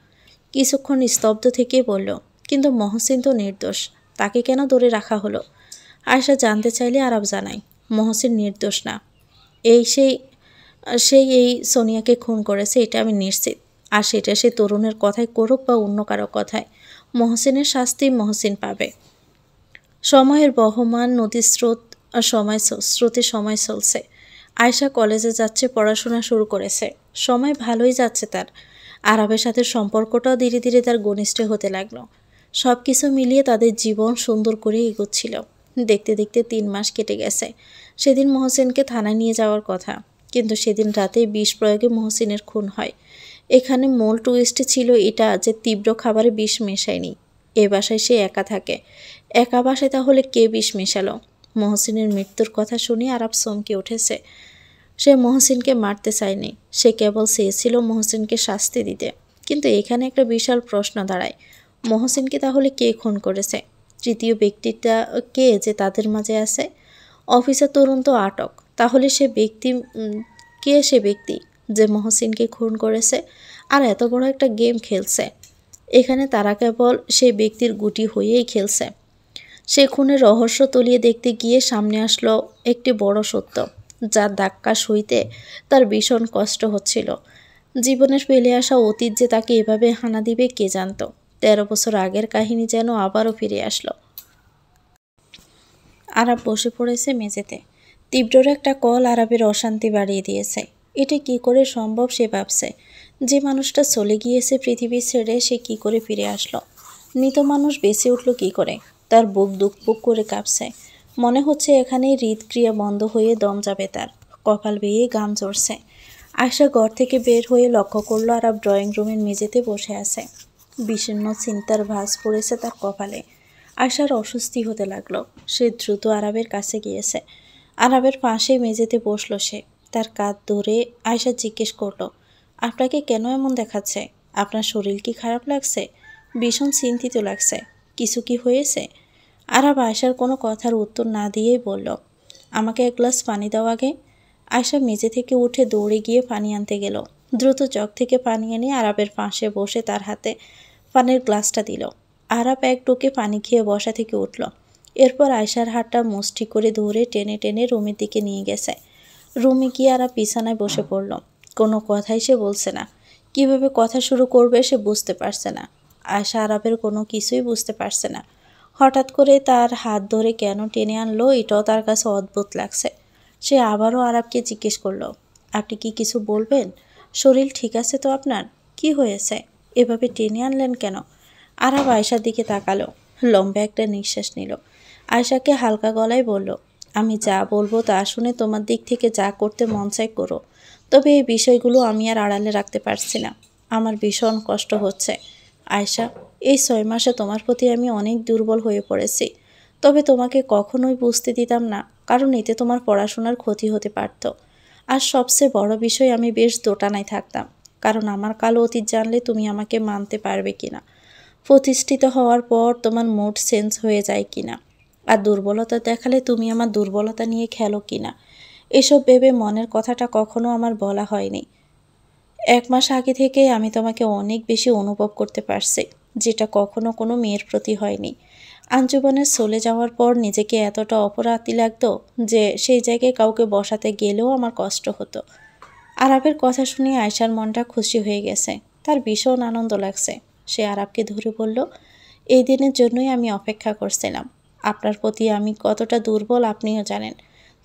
কিছুক্ষণ স্তব্ধ থেকে বলল, কিন্তু মহসিন তো নির্দোষ, তাকে কেন ধরে রাখা হলো? আয়শা জানতে চাইলে আরাব জানায়, মহসিন নির্দোষ না। সেই এই সোনিয়াকে খুন করেছে এটা আমি নিশ্চিত। আর সেটা সে তরুণের কথায় করুক বা অন্য কারো কথায়, মহসিনের শাস্তি মহসিন পাবে। সময়ের বহমান নদীর স্রোতে সময় চলছে। আয়শা কলেজে যাচ্ছে, পড়াশোনা শুরু করেছে, সময় ভালোই যাচ্ছে তার। আরবের সাথে সম্পর্কটাও ধীরে ধীরে তার ঘনিষ্ঠ হতে লাগলো। সব কিছু মিলিয়ে তাদের জীবন সুন্দর করে এগোচ্ছিল। দেখতে দেখতে 3 মাস কেটে গেছে। সেদিন মহসিনকে থানায় নিয়ে যাওয়ার কথা, কিন্তু সেদিন রাতে বিষ প্রয়োগে মহসিনের খুন হয়। এখানে মূল টুইস্ট ছিল এটা যে তীব্র খাবারে বিষ মেশায়নি। এ বাসায় সে একা থাকে। একা বাসায় তাহলে কে বিষ মেশালো? মহসিনের মৃত্যুর কথা শুনে আরাব চমকে উঠেছে। সে মহসিনকে মারতে চায়নি, সে কেবল চেয়েছিল মহসিনকে শাস্তি দিতে। কিন্তু এখানে একটা বিশাল প্রশ্ন দাঁড়ায়, মহসিনকে তাহলে কে খুন করেছে? তৃতীয় ব্যক্তিটা কে যে তাদের মাঝে আছে? অফিসার তরুণ তো আটক, তাহলে কে সে ব্যক্তি যে মহসিনকে খুন করেছে আর এত বড় একটা গেম খেলছে? এখানে তারা কেবল সেই ব্যক্তির গুটি হয়েই খেলছে। সে খুনের রহস্য তলিয়ে দেখতে গিয়ে সামনে আসলো একটি বড় সত্য, যার ধাক্কা সইতে তার ভীষণ কষ্ট হচ্ছিল। জীবনের ফেলে আসা অতীত যে তাকে এভাবে হানা দিবে কে জানত। 13 বছর আগের কাহিনী যেন আবারও ফিরে আসলো। আরাব বসে পড়েছে মেঝেতে। তীব্রর একটা কল আরাবের অশান্তি বাড়িয়ে দিয়েছে। এটা কি করে সম্ভব সে ভাবছে। যে মানুষটা চলে গিয়েছে পৃথিবী ছেড়ে, সে কি করে ফিরে আসলো? মৃত মানুষ বেঁচে উঠল কি করে? তার বুক দুকপুক করে কাঁপছে। মনে হচ্ছে এখানেই হৃদক্রিয়া বন্ধ হয়ে দম যাবে তার। কপাল বেয়ে ঘাম ঝরছে। আয়শা ঘর থেকে বের হয়ে লক্ষ্য করলো আরাব ড্রয়িং রুমের মেঝেতে বসে আছে। বিষণ্ণ চিন্তার ভাঁজ পড়েছে তার কপালে। আয়শার অস্বস্তি হতে লাগলো। সে দ্রুত আরাবের কাছে গিয়েছে। আরাবের পাশে মেঝেতে বসলো সে। তার কাঁধ ধরে আয়শা জিজ্ঞেস করলো, আপনাকে কেন এমন দেখাচ্ছে? আপনার শরীর কি খারাপ লাগছে? ভীষণ চিন্তিত লাগছে। কিছু কি হয়েছে? আরাব আয়শার কোনো কথার উত্তর না দিয়েই বলল, আমাকে এক গ্লাস পানি দাও আগে। আয়শা মেঝে থেকে উঠে দৌড়ে গিয়ে পানি আনতে গেল। দ্রুত জগ থেকে পানি এনে আরাবের পাশে বসে তার হাতে পানির গ্লাসটা দিল। আরাব এক টোকে পানি খেয়ে বসা থেকে উঠল। এরপর আয়শার হাতটা মুষ্টি করে ধরে টেনে টেনে রুমের দিকে নিয়ে গেছে। রুমে গিয়ে আরাব বিছানায় বসে পড়ল। কোনো কথাই সে বলছে না। কিভাবে কথা শুরু করবে সে বুঝতে পারছে না। আয়শা আরাবের কোনো কিছুই বুঝতে পারছে না। হঠাৎ করে তার হাত ধরে কেন টেনে আনলো এটাও তার কাছে অদ্ভুত লাগছে। সে আবারও আরাবকে জিজ্ঞেস করলো, আপনি কি কিছু বলবেন? শরীর ঠিক আছে তো আপনার? কি হয়েছে? এভাবে টেনে আনলেন কেন? আরাব আয়শার দিকে তাকালো, লম্বা একটা নিঃশ্বাস নিল। আয়শাকে হালকা গলায় বলল, আমি যা বলবো তা শুনে তোমার দিক থেকে যা করতে মন চায় করো। তবে এই বিষয়গুলো আমি আর আড়ালে রাখতে পারছি না। আমার ভীষণ কষ্ট হচ্ছে। আয়শা, এই 6 মাসে তোমার প্রতি আমি অনেক দুর্বল হয়ে পড়েছি। তবে তোমাকে কখনোই বুঝতে দিতাম না, কারণ এতে তোমার পড়াশোনার ক্ষতি হতে পারত। আর সবচেয়ে বড় বিষয়, আমি বেশ দোটানায় থাকতাম, কারণ আমার কালো অতীত জানলে তুমি আমাকে মানতে পারবে কিনা, প্রতিষ্ঠিত হওয়ার পর তোমার মুড চেঞ্জ হয়ে যায় কিনা, আর দুর্বলতা দেখালে তুমি আমার দুর্বলতা নিয়ে খেলো কিনা। এসব ভেবে মনের কথাটা কখনো আমার বলা হয়নি। 1 মাস আগে থেকেই আমি তোমাকে অনেক বেশি অনুভব করতে পারছি, যেটা কখনো কোনো মেয়ের প্রতি হয়নি। আঞ্জুমানের চলে যাওয়ার পর নিজেকে এতটা অপরাধী লাগতো যে সেই জায়গায় কাউকে বসাতে গেলেও আমার কষ্ট হতো। আরাবের কথা শুনে আয়শার মনটা খুশি হয়ে গেছে। তার ভীষণ আনন্দ লাগছে। সে আরাবকে ধরে বলল, এই দিনের জন্যই আমি অপেক্ষা করছিলাম। আপনার প্রতি আমি কতটা দুর্বল আপনিও জানেন।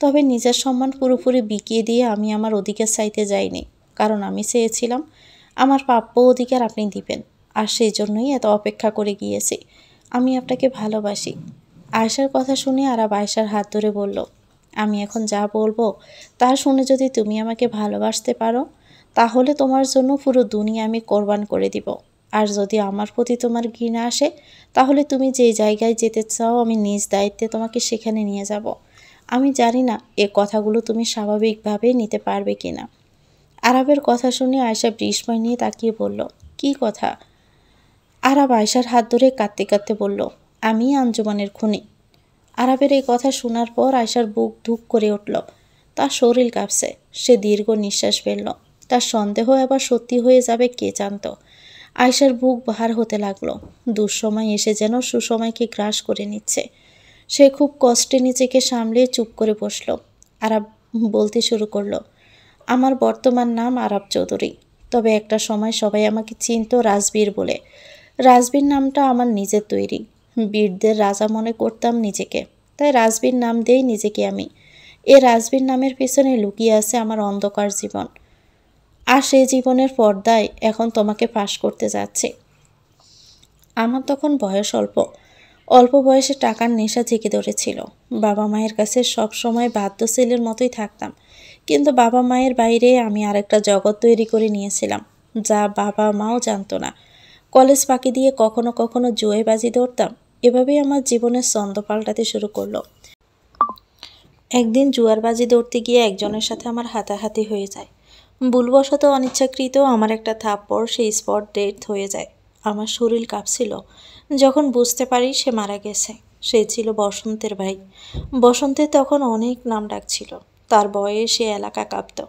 তবে নিজের সম্মান পুরোপুরি বিকিয়ে দিয়ে আমি আমার অধিকার চাইতে যাইনি, কারণ আমি চেয়েছিলাম আমার প্রাপ্য অধিকার আপনি দিবেন। আর সেই জন্যই এত অপেক্ষা করে গিয়েছি। আমি আপনাকে ভালোবাসি। আয়শার কথা শুনে আরাব আয়শার হাত ধরে বলল, আমি এখন যা বলবো তা শুনে যদি তুমি আমাকে ভালোবাসতে পারো, তাহলে তোমার জন্য পুরো দুনিয়া আমি কোরবান করে দিব। আর যদি আমার প্রতি তোমার ঘৃণা আসে, তাহলে তুমি যে জায়গায় যেতে চাও আমি নিজ দায়িত্বে তোমাকে সেখানে নিয়ে যাব। আমি জানি না এ কথাগুলো তুমি স্বাভাবিকভাবে নিতে পারবে কিনা। আরাবের কথা শুনে আয়শা বিস্ময় নিয়ে তাকিয়ে বলল, কি কথা? আরাব আয়শার হাত ধরে কাঁদতে কাঁদতে বলল, আমি আঞ্জুমানের খুনি। আরাবের এই কথা শোনার পর আয়শার বুক ধুক করে উঠল। তার শরীর কাঁপছে। সে দীর্ঘ নিঃশ্বাস ফেলল। তার সন্দেহ এবার সত্যি হয়ে যাবে কে জানত। আয়শার বুক ভার হতে লাগলো। দুঃসময় এসে যেন সুসময়কে গ্রাস করে নিচ্ছে। সে খুব কষ্টে নিজেকে সামলে চুপ করে বসল। আরাব বলতে শুরু করলো, আমার বর্তমান নাম আরাব চৌধুরী। তবে একটা সময় সবাই আমাকে চিনত রাজবীর বলে। রাজবীর নামটা আমার নিজের তৈরি। বীরদের রাজা মনে করতাম নিজেকে, তাই রাজবীর নাম দেই নিজেকে আমি। এ রাজবীর নামের পেছনে লুকিয়ে আছে আমার অন্ধকার জীবন। আর সেই জীবনের পর্দায় এখন তোমাকে ফাঁস করতে যাচ্ছে। আমার তখন বয়স অল্প। অল্প বয়সে টাকার নেশা জেগে ধরেছিল। বাবা মায়ের কাছে সব সময় বাধ্য ছেলের মতোই থাকতাম। কিন্তু বাবা মায়ের বাইরে আমি আরেকটা জগৎ তৈরি করে নিয়েছিলাম, যা বাবা মাও জানতো না। কলেজ ফাঁকি দিয়ে কখনো কখনো জুয়ে বাজি ধরতাম। এভাবেই আমার জীবনের ছন্দ পাল্টাতে শুরু করলো। একদিন জুয়ার বাজি ধরতে গিয়ে একজনের সাথে আমার হাতাহাতি হয়ে যায়। ভুলবশত অনিচ্ছাকৃত আমার একটা থাপ্পড় সেই স্পট ডেথ হয়ে যায়। আমার শরীর কাঁপছিল যখন বুঝতে পারি সে মারা গেছে। সে ছিল বসন্তের ভাই। বসন্তের তখন অনেক নাম ডাক ছিল। তার বয়ে সে এলাকা কাঁপত।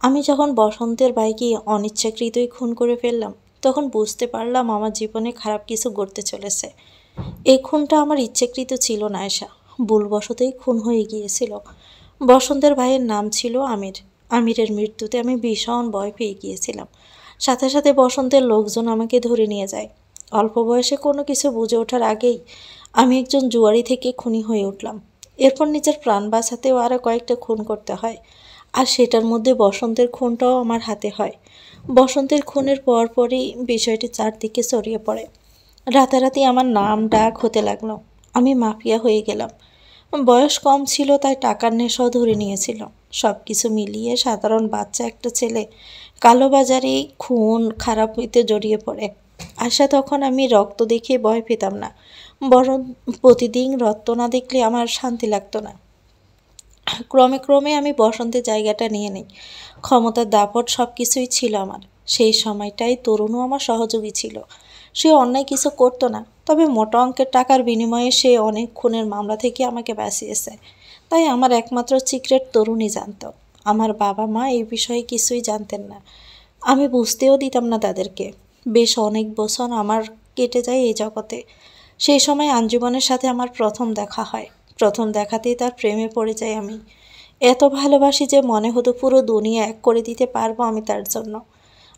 আমি যখন বসন্তের ভাইকে অনিচ্ছাকৃতই খুন করে ফেললাম, তখন বুঝতে পারলাম আমার জীবনে খারাপ কিছু ঘটতে চলেছে। এই খুনটা আমার ইচ্ছাকৃত ছিল না আয়শা, ভুলবশতই খুন হয়ে গিয়েছিল। বসন্তের ভাইয়ের নাম ছিল আমির। আমিরের মৃত্যুতে আমি ভীষণ ভয় পেয়ে গিয়েছিলাম। সাথে সাথে বসন্তের লোকজন আমাকে ধরে নিয়ে যায়। অল্প বয়সে কোনো কিছু বুঝে ওঠার আগেই আমি একজন জুয়ারি থেকে খুনি হয়ে উঠলাম। এরপর নিজের প্রাণ বাঁচাতেও আরও কয়েকটা খুন করতে হয়। আর সেটার মধ্যে বসন্তের খুনটাও আমার হাতে হয়। বসন্তের খুনের পরপরই বিষয়টি চারদিকে ছড়িয়ে পড়ে। রাতারাতি আমার নাম ডাক হতে লাগলো। আমি মাফিয়া হয়ে গেলাম। বয়স কম ছিল তাই টাকার নেশাও ধরে নিয়েছিল। সব কিছু মিলিয়ে সাধারণ বাচ্চা একটা ছেলে কালোবাজারি খুন খারাপ হইতে জড়িয়ে পড়ে। আশা তখন আমি রক্ত দেখে ভয় পেতাম না, বরং প্রতিদিন রক্ত না দেখলে আমার শান্তি লাগতো না। ক্রমে ক্রমে আমি বসন্তের জায়গাটা নিয়ে নিই। ক্ষমতার দাপট সব কিছুই ছিল আমার। সেই সময়টাই তরুণও আমার সহযোগী ছিল। সে অন্যায় কিছু করতো না, তবে মোটা অঙ্কের টাকার বিনিময়ে সে অনেক খুনের মামলা থেকে আমাকে বাঁচিয়েছে। তাই আমার একমাত্র সিক্রেট তরুণই জানত। আমার বাবা মা এই বিষয়ে কিছুই জানতেন না। আমি বুঝতেও দিতাম না তাদেরকে। বেশ অনেক বছর আমার কেটে যায় এই জগতে। সেই সময় আঞ্জুমানের সাথে আমার প্রথম দেখা হয়। প্রথম দেখাতেই তার প্রেমে পড়ে যাই আমি। এত ভালোবাসি যে মনে হতো পুরো দুনিয়া এক করে দিতে পারবো আমি তার জন্য।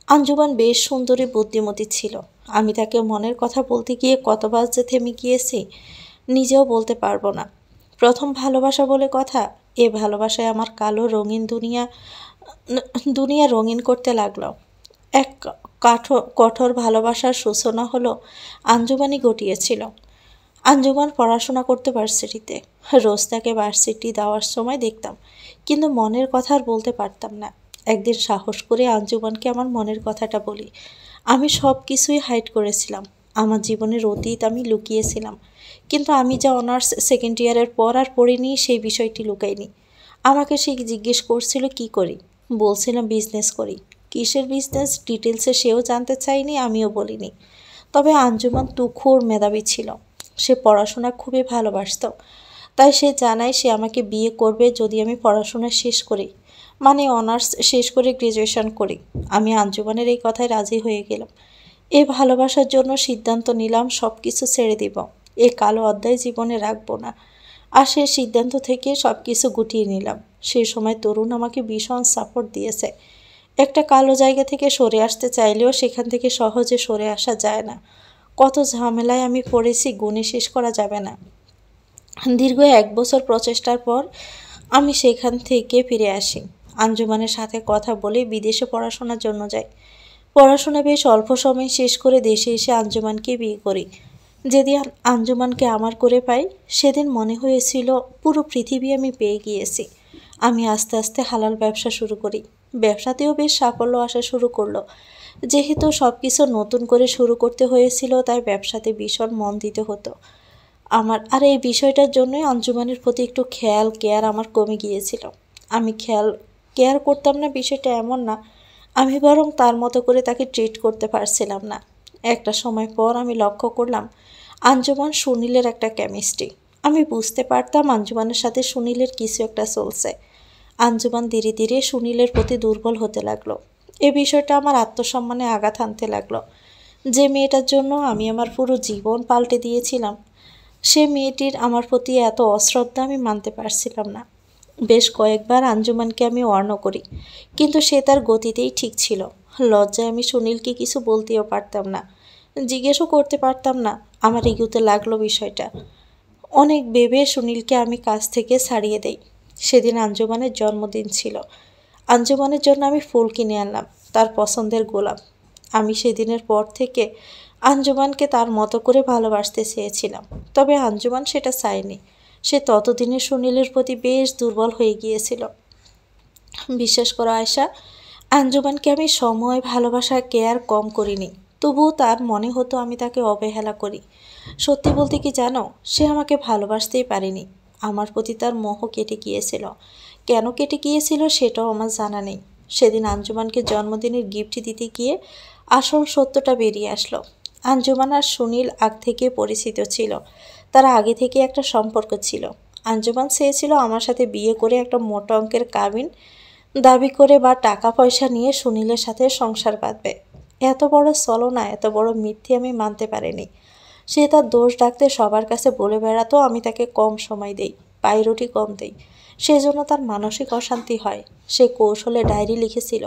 আঞ্জুমান বেশ সুন্দরী বুদ্ধিমতী ছিল। আমি তাকে মনের কথা বলতে গিয়ে কতবার যে থেমে গিয়েছি নিজেও বলতে পারবো না। প্রথম ভালোবাসা বলে কথা, এ ভালোবাসায় আমার কালো রঙিন দুনিয়া রঙিন করতে লাগলো। এক কঠোর ভালোবাসার সূচনা হলো আঞ্জুমানই ঘটিয়েছিল। আঞ্জুমান পড়াশোনা করতে ভার্সিটিতে। রোজ তাকে ভার্সিটি দেওয়ার সময় দেখতাম, কিন্তু মনের কথা আর বলতে পারতাম না। একদিন সাহস করে আঞ্জুমানকে আমার মনের কথাটা বলি। আমি সব কিছুই হাইড করেছিলাম। আমার জীবনের অতীত আমি লুকিয়েছিলাম, কিন্তু আমি যা অনার্স সেকেন্ড ইয়ারের পর আর পড়িনি সেই বিষয়টি লুকাইনি। আমাকে সে জিজ্ঞেস করছিল কি করি, বলছিলাম বিজনেস করি। কিসের বিজনেস ডিটেলসে সেও জানতে চাইনি, আমিও বলিনি। তবে আঞ্জুমান তুখোড় মেধাবী ছিল। সে পড়াশোনা খুবই ভালোবাসত। তাই সে জানায় সে আমাকে বিয়ে করবে যদি আমি পড়াশোনা শেষ করি, মানে অনার্স শেষ করে গ্র্যাজুয়েশন করি। আমি আঞ্জুমানের এই কথায় রাজি হয়ে গেলাম। এই ভালোবাসার জন্য সিদ্ধান্ত নিলাম সব কিছু ছেড়ে দিব। এই কালো অধ্যায় জীবনে রাখবো না। আর সেই সিদ্ধান্ত থেকে সব কিছু গুটিয়ে নিলাম। সেই সময় তরুণ আমাকে ভীষণ সাপোর্ট দিয়েছে। একটা কালো জায়গা থেকে সরে আসতে চাইলেও সেখান থেকে সহজে সরে আসা যায় না। কত ঝামেলায় আমি পড়েছি গুণে শেষ করা যাবে না। দীর্ঘ 1 বছর প্রচেষ্টার পর আমি সেখান থেকে ফিরে আসি। আঞ্জুমানের সাথে কথা বলে বিদেশে পড়াশোনার জন্য যাই। পড়াশোনা বেশ অল্প সময় শেষ করে দেশে এসে আঞ্জুমানকে বিয়ে করি। যেদিন আঞ্জুমানকে আমার করে পাই সেদিন মনে হয়েছিল পুরো পৃথিবী আমি পেয়ে গিয়েছি। আমি আস্তে আস্তে হালাল ব্যবসা শুরু করি। ব্যবসাতেও বেশ সাফল্য আসা শুরু করলো। যেহেতু সব কিছু নতুন করে শুরু করতে হয়েছিল তাই ব্যবসাতে ভীষণ মন দিতে হতো আমার। আর এই বিষয়টার জন্যই আঞ্জুমানের প্রতি একটু খেয়াল কেয়ার আমার কমে গিয়েছিল। আমি কেয়ার করতাম না বিষয়টা এমন না, আমি বরং তার মতো করে তাকে ট্রিট করতে পারছিলাম না। একটা সময় পর আমি লক্ষ্য করলাম আঞ্জুমান সুনীলের একটা কেমিস্ট্রি। আমি বুঝতে পারতাম আঞ্জুমানের সাথে সুনীলের কিছু একটা চলছে। আঞ্জুমান ধীরে ধীরে সুনীলের প্রতি দুর্বল হতে লাগলো। এই বিষয়টা আমার আত্মসম্মানে আঘাত হানতে লাগলো। যে মেয়েটার জন্য আমি আমার পুরো জীবন পাল্টে দিয়েছিলাম, সে মেয়েটির আমার প্রতি এত অশ্রদ্ধা আমি মানতে পারছিলাম না। বেশ কয়েকবার আঞ্জুমানকে আমি ওয়ার্ন করি, কিন্তু সে তার গতিতেই ঠিক ছিল। লজ্জায় আমি সুনীলকে কিছু বলতেও পারতাম না, জিজ্ঞেসও করতে পারতাম না। আমার ইগুতে লাগলো বিষয়টা। অনেক ভেবে সুনীলকে আমি কাছ থেকে ছাড়িয়ে দেই। সেদিন আঞ্জুমানের জন্মদিন ছিল। আঞ্জুমানের জন্য আমি ফুল কিনে আনলাম, তার পছন্দের গোলাপ। আমি সেদিনের পর থেকে আঞ্জুমানকে তার মতো করে ভালোবাসতে চেয়েছিলাম, তবে আঞ্জুমান সেটা চায়নি। সে ততদিনে সুনীলের প্রতি বেশ দুর্বল হয়ে গিয়েছিল। বিশ্বাস করো আয়শা, আঞ্জুমানকে আমি সময় ভালোবাসা কেয়ার কম করিনি, তবুও তার মনে হতো আমি তাকে অবহেলা করি। সত্যি বলতে কি জানো, সে আমাকে ভালোবাসতেই পারেনি। আমার প্রতি তার মোহ কেটে গিয়েছিল। কেন কেটে গিয়েছিল সেটাও আমার জানা নেই। সেদিন আঞ্জুমানকে জন্মদিনের গিফট দিতে গিয়ে আসল সত্যটা বেরিয়ে আসলো। আঞ্জুমান আর সুনীল আগ থেকে পরিচিত ছিল। তারা আগে থেকে একটা সম্পর্ক ছিল। আঞ্জুমান চেয়েছিল আমার সাথে বিয়ে করে একটা মোটা অঙ্কের কাবিন দাবি করে বা টাকা পয়সা নিয়ে সুনীলের সাথে সংসার বাঁধবে। এত বড় ছলনা, এত বড় মিথ্যে আমি মানতে পারিনি। সে তার দোষ ডাকতে সবার কাছে বলে বেড়াতো আমি তাকে কম সময় দেই, পাইরুটি কম দেই, সেজন্য তার মানসিক অশান্তি হয়। সে কৌশলে ডায়েরি লিখেছিল,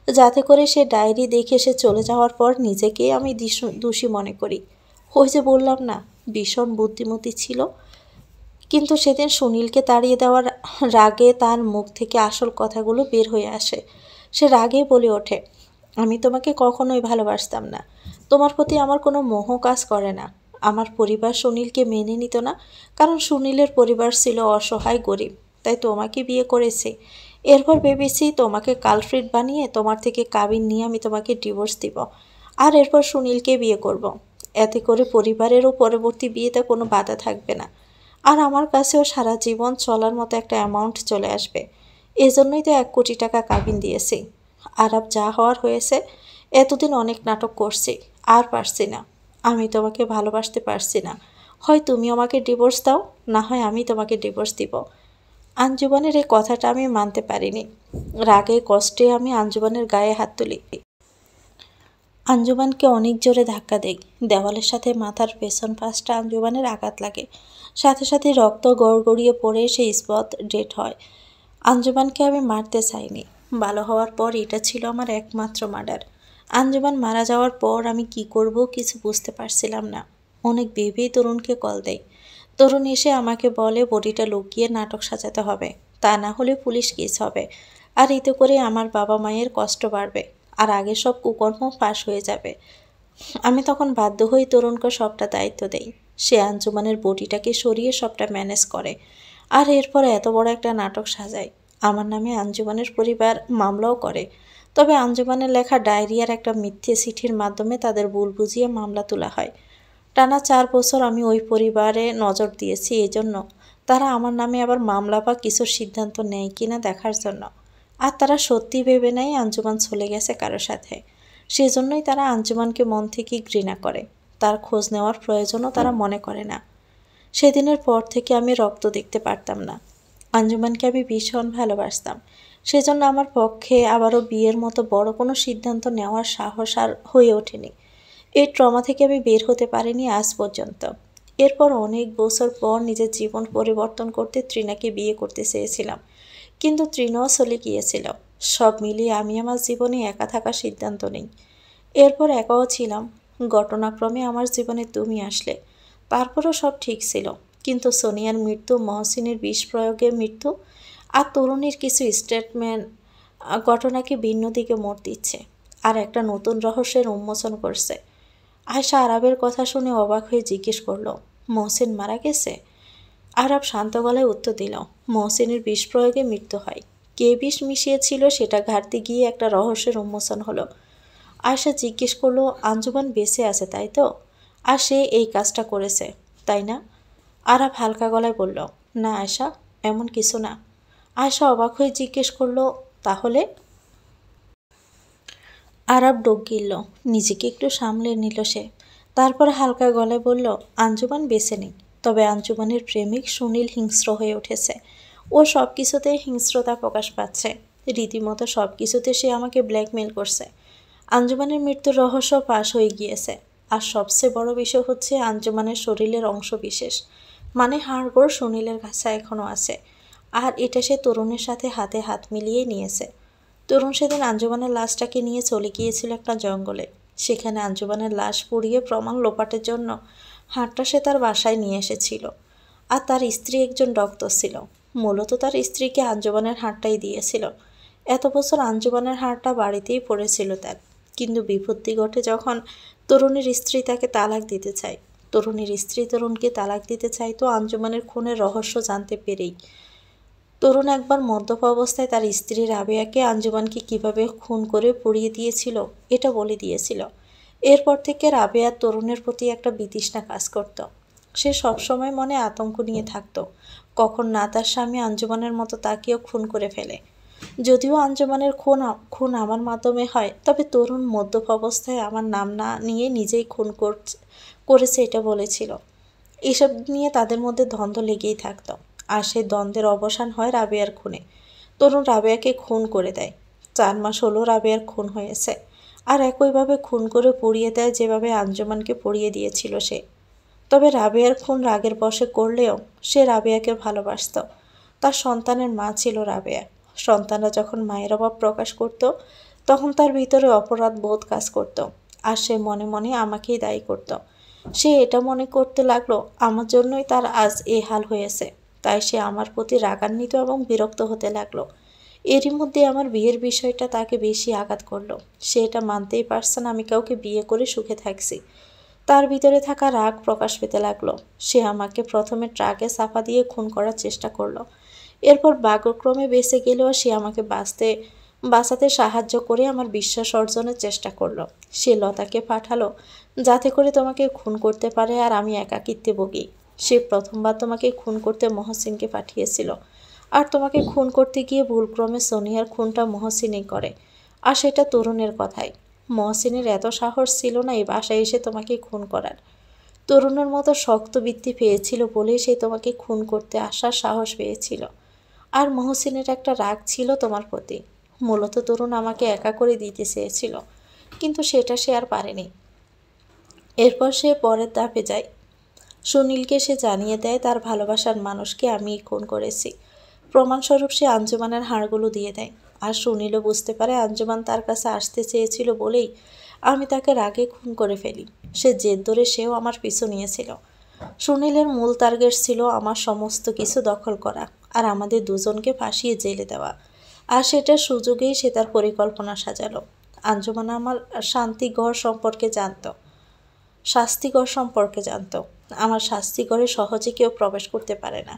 যাতে করে সে ডায়েরি দেখে সে চলে যাওয়ার পর নিজেকেই আমি দোষী মনে করি। ওই যে বললাম না, ভীষণ বুদ্ধিমতী ছিল। কিন্তু সেদিন সুনীলকে তাড়িয়ে দেওয়ার রাগে তার মুখ থেকে আসল কথাগুলো বের হয়ে আসে। সে রাগেই বলে ওঠে, আমি তোমাকে কখনোই ভালোবাসতাম না। তোমার প্রতি আমার কোনো মোহ কাজ করে না। আমার পরিবার সুনীলকে মেনে নিত না, কারণ সুনীলের পরিবার ছিল অসহায় গরিব, তাই তোমাকে বিয়ে করেছে। এরপর ভেবেছি তোমাকে কালফ্রিট বানিয়ে তোমার থেকে কাবিন নিয়ে আমি তোমাকে ডিভোর্স দিব, আর এরপর সুনীলকে বিয়ে করব। এতে করে পরিবারেরও পরবর্তী বিয়েতে কোনো বাধা থাকবে না, আর আমার কাছেও সারা জীবন চলার মতো একটা অ্যামাউন্ট চলে আসবে। এজন্যই তো 1 কোটি টাকা কাবিন দিয়েছি। আরব যা হওয়ার হয়েছে। এতদিন অনেক নাটক করছি, আর পারছি না। আমি তোমাকে ভালোবাসতে পারছি না। হয় তুমি আমাকে ডিভোর্স দাও, না হয় আমি তোমাকে ডিভোর্স দিব। আঞ্জুমানের এই কথাটা আমি মানতে পারিনি। রাগে কষ্টে আমি আঞ্জুমানের গায়ে হাত তুলি। আঞ্জুমানকে অনেক জোরে ধাক্কা দেই। দেওয়ালের সাথে মাথার পেছন পাশটা আঞ্জুমানের আঘাত লাগে। সাথে সাথে রক্ত গড়গড়িয়ে পড়ে সেই স্পট ডেড হয়। আঞ্জুমানকে আমি মারতে চাইনি। ভালো হওয়ার পর এটা ছিল আমার একমাত্র মার্ডার। আঞ্জুমান মারা যাওয়ার পর আমি কি করব কিছু বুঝতে পারছিলাম না। অনেক ভেবেই তরুণকে কল দেয়। তরুণ এসে আমাকে বলে বডিটা লুকিয়ে নাটক সাজাতে হবে, তা না হলে পুলিশ কেস হবে, আর এতে করে আমার বাবা মায়ের কষ্ট বাড়বে, আর আগের সব কুকর্ম ফাঁস হয়ে যাবে। আমি তখন বাধ্য হই তরুণকে সবটা দায়িত্ব দেই। সে আঞ্জুমানের বডিটাকে সরিয়ে সবটা ম্যানেজ করে, আর এরপর এত বড় একটা নাটক সাজায়। আমার নামে আঞ্জুমানের পরিবার মামলাও করে, তবে আঞ্জুমানের লেখা ডায়েরিয়ার একটা মিথ্যে চিঠির মাধ্যমে তাদের ভুল বুঝিয়ে মামলা তোলা হয়। টানা 4 বছর আমি ওই পরিবারে নজর দিয়েছি, এজন্য তারা আমার নামে আবার মামলা বা কিছুর সিদ্ধান্ত নেয় কিনা দেখার জন্য। আর তারা সত্যি ভেবে নেয় আঞ্জুমান চলে গেছে কারো সাথে। সেজন্যই তারা আঞ্জুমানকে মন থেকে ঘৃণা করে। তার খোঁজ নেওয়ার প্রয়োজনও তারা মনে করে না। সেদিনের পর থেকে আমি রক্ত দেখতে পারতাম না। আঞ্জুমানকে আমি ভীষণ ভালোবাসতাম। সেজন্য আমার পক্ষে আবারও বিয়ের মতো বড় কোনো সিদ্ধান্ত নেওয়ার সাহস আর হয়ে ওঠেনি। এই ট্রমা থেকে আমি বের হতে পারিনি আজ পর্যন্ত। এরপর অনেক বছর পর নিজের জীবন পরিবর্তন করতে তৃণাকে বিয়ে করতে চেয়েছিলাম, কিন্তু তৃণও চলে গিয়েছিল। সব মিলিয়ে আমি আমার জীবনে একা থাকার সিদ্ধান্ত নিই। এরপর একাও ছিলাম। ঘটনাক্রমে আমার জীবনে তুমি আসলে। তারপরও সব ঠিক ছিল, কিন্তু সোনিয়ার মৃত্যু, মহসিনের বিষ প্রয়োগের মৃত্যু আর তরুণীর কিছু স্টেটমেন্ট ঘটনাকে ভিন্ন দিকে মোড় দিচ্ছে, আর একটা নতুন রহস্যের উন্মোচন করছে। আয়শা আরবের কথা শুনে অবাক হয়ে জিজ্ঞেস করলো, মহসিন মারা গেছে? আরব শান্ত গলায় উত্তর দিল, মহসিনের বিষ প্রয়োগে মৃত্যু হয়। কে বিষ মিশিয়েছিল সেটা ঘাটতে গিয়ে একটা রহস্যের উন্মোচন হলো। আয়শা জিজ্ঞেস করলো, আঞ্জুমান বেঁচে আছে তাই তো? আর সে এই কাজটা করেছে, তাই না? আরব হালকা গলায় বলল, না আয়শা, এমন কিছু না। আয়শা অবাক হয়ে জিজ্ঞেস করলো, তাহলে? আরব ডোক গিলল, নিজেকে একটু সামলে নিল সে। তারপর হালকা গলায় বলল, আঞ্জুমান বেঁচে নেই, তবে আঞ্জুমানের প্রেমিক সুনীল হিংস্র হয়ে উঠেছে। ও সব কিছুতে হিংস্রতা প্রকাশ পাচ্ছে। রীতিমতো সব কিছুতে সে আমাকে ব্ল্যাকমেল করছে। আঞ্জুমানের মৃত্যুর রহস্য ফাঁস হয়ে গিয়েছে। আর সবচেয়ে বড় বিষয় হচ্ছে আঞ্জুমানের শরীরের অংশ বিশেষ, মানে হাড়গোড় সুনীলের কাছে এখনও আছে। আর এটা সে তরুণের সাথে হাতে হাত মিলিয়ে নিয়েছে। তরুণ সেদিন আঞ্জুমানের লাশটাকে নিয়ে চলে গিয়েছিল একটা জঙ্গলে। সেখানে আঞ্জুমানের লাশ পুড়িয়ে প্রমাণ লোপাটের জন্য হাড়টা সে তার বাসায় নিয়ে এসেছিল। আর তার স্ত্রী একজন ডক্টর ছিল। মূলত তার স্ত্রীকে আঞ্জুমানের হাড়টাই দিয়েছিল। এত বছর আঞ্জুমানের হাড়টা বাড়িতেই পড়েছিল তার। কিন্তু বিপত্তি ঘটে যখন তরুণীর স্ত্রী তাকে তালাক দিতে চায়। তরুণীর স্ত্রী তরুণকে তালাক দিতে চাইতো আঞ্জুমানের খুনের রহস্য জানতে পেরেই। তরুণ একবার মদ্যপ অবস্থায় তার স্ত্রী রাবেয়াকে আঞ্জুমানকে কিভাবে খুন করে পুড়িয়ে দিয়েছিল এটা বলে দিয়েছিল। এরপর থেকে রাবেয়ার তরুণের প্রতি একটা বিতৃষ্ণা কাজ করত। সে সবসময় মনে আতঙ্ক নিয়ে থাকতো, কখন না তার স্বামী আঞ্জুমানের মতো তাকেও খুন করে ফেলে। যদিও আঞ্জুমানের খুন আমার মাধ্যমে হয়, তবে তরুণ মদ্যপ অবস্থায় আমার নাম না নিয়ে নিজেই খুন করেছে এটা বলেছিল। এসব নিয়ে তাদের মধ্যে দ্বন্দ্ব লেগেই থাকতো। আর সেই দ্বন্দ্বের অবসান হয় রাবেয়ার খুনে। তরুণ রাবেয়াকে খুন করে দেয়। 4 মাস হলো রাবেয়ার খুন হয়েছে। আর একইভাবে খুন করে পুড়িয়ে দেয় যেভাবে আঞ্জুমানকে পুড়িয়ে দিয়েছিল সে। তবে রাবেয়ার খুন রাগের বশে করলেও সে রাবেয়াকে ভালোবাসত। তার সন্তানের মা ছিল রাবেয়া। সন্তানরা যখন মায়ের অভাব প্রকাশ করত, তখন তার ভিতরে অপরাধ বোধ কাজ করত। আর সে মনে মনে আমাকেই দায়ী করত। সে এটা মনে করতে লাগলো আমার জন্যই তার আজ এই হাল হয়েছে। তাই সে আমার প্রতি রাগান্বিত এবং বিরক্ত হতে লাগলো। এরই মধ্যে আমার বিয়ের বিষয়টা তাকে বেশি আঘাত করলো। সে এটা মানতেই পারছে না আমি কাউকে বিয়ে করে সুখে থাকছি। তার ভিতরে থাকা রাগ প্রকাশ পেতে লাগলো। সে আমাকে প্রথমে ট্রাকে চাপা দিয়ে খুন করার চেষ্টা করলো। এরপর ভাগ্যক্রমে বেঁচে গেলেও সে আমাকে বাঁচাতে সাহায্য করে আমার বিশ্বাস অর্জনের চেষ্টা করলো। সে লতাকে পাঠালো যাতে করে তোমাকে খুন করতে পারে আর আমি একাকিত্বে ভুগি। সে প্রথমবার তোমাকে খুন করতে মহসিনকে পাঠিয়েছিল, আর তোমাকে খুন করতে গিয়ে ভুলক্রমে সোনিয়ার খুনটা মহসিনই করে। আর সেটা তরুণের কথাই। মহসিনের এত সাহস ছিল না এই বাসায় এসে তোমাকে খুন করার। তরুণের মতো শক্ত বৃত্তি পেয়েছিল বলেই সে তোমাকে খুন করতে আসার সাহস পেয়েছিল। আর মহসিনের একটা রাগ ছিল তোমার প্রতি। মূলত তরুণ আমাকে একা করে দিতে চেয়েছিল, কিন্তু সেটা সে আর পারেনি। এরপর সে পরের ধাপে যায়। সুনীলকে সে জানিয়ে দেয় তার ভালোবাসার মানুষকে আমিই খুন করেছি। প্রমাণস্বরূপ সে আঞ্জুমানের হাড়গুলো দিয়ে দেয়। আর সুনীলও বুঝতে পারে আঞ্জুমান তার কাছে আসতে চেয়েছিল বলেই আমি তাকে রাগে খুন করে ফেলি। সে জেদ ধরে সেও আমার পিছু নিয়েছিল। সুনীলের মূল টার্গেট ছিল আমার সমস্ত কিছু দখল করা আর আমাদের দুজনকে ফাঁসিয়ে জেলে দেওয়া। আর সেটার সুযোগেই সে তার পরিকল্পনা সাজালো। আঞ্জুমান আমার শাস্তিঘর সম্পর্কে জানতো। আমার শাস্তিঘরে সহজে কেউ প্রবেশ করতে পারে না।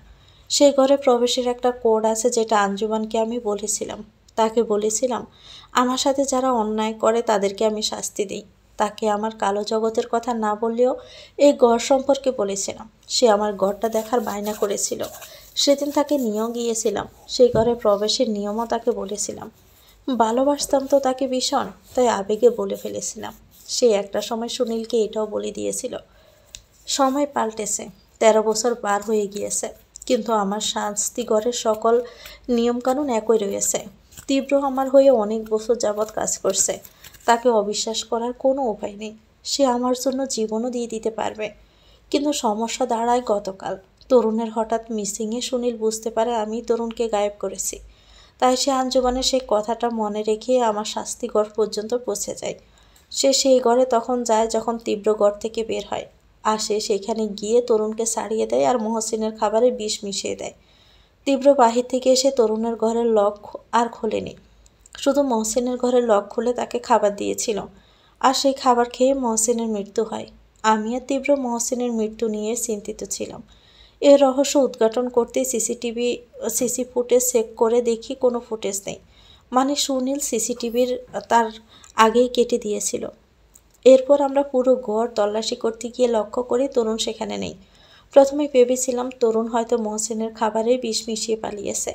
সেই ঘরে প্রবেশের একটা কোড আছে যেটা আঞ্জুমানকে আমি বলেছিলাম। তাকে বলেছিলাম আমার সাথে যারা অন্যায় করে তাদেরকে আমি শাস্তি দিই। তাকে আমার কালো জগতের কথা না বললেও এই ঘর সম্পর্কে বলেছিলাম। সে আমার ঘরটা দেখার বায়না করেছিল। সেদিন তাকে নিয়েও গিয়েছিলাম। সেই ঘরে প্রবেশের নিয়মও তাকে বলেছিলাম। ভালোবাসতাম তো তাকে ভীষণ, তাই আবেগে বলে ফেলেছিলাম। সে একটা সময় সুনীলকে এটাও বলে দিয়েছিল। সময় পাল্টেছে, 13 বছর পার হয়ে গিয়েছে, কিন্তু আমার শাস্তিঘরের সকল নিয়মকানুন একই রয়েছে। তীব্র আমার হয়ে অনেক বছর যাবৎ কাজ করছে। তাকে অবিশ্বাস করার কোনো উপায় নেই। সে আমার জন্য জীবনও দিয়ে দিতে পারবে। কিন্তু সমস্যা দাঁড়ায় গতকাল। তরুণের হঠাৎ মিসিংয়ে সুনীল বুঝতে পারে আমি তরুণকে গায়েব করেছি। তাই সে আঞ্জুমানের সেই কথাটা মনে রেখে আমার শাস্তিঘর পর্যন্ত পৌঁছে যায়। সে সেই ঘরে তখন যায় যখন তীব্র ঘর থেকে বের হয়। আর সে সেখানে গিয়ে তরুণকে ছাড়িয়ে দেয় আর মহসিনের খাবারে বিষ মিশিয়ে দেয়। তীব্র বাহির থেকে এসে তরুণের ঘরের লক আর খোলেনি, শুধু মহসিনের ঘরের লক খুলে তাকে খাবার দিয়েছিল। আর সেই খাবার খেয়ে মহসিনের মৃত্যু হয়। আমি আর তীব্র মহসিনের মৃত্যু নিয়ে চিন্তিত ছিলাম। এর রহস্য উদ্ঘাটন করতে সিসি ফুটেজ চেক করে দেখি কোনো ফুটেজ নেই। মানে সুনীল সিসিটিভির তার আগেই কেটে দিয়েছিল। এরপর আমরা পুরো ঘর তল্লাশি করতে গিয়ে লক্ষ্য করি তরুণ সেখানে নেই। প্রথমে ভেবেছিলাম তরুণ হয়তো মহসিনের খাবারে বিষ মিশিয়ে পালিয়েছে।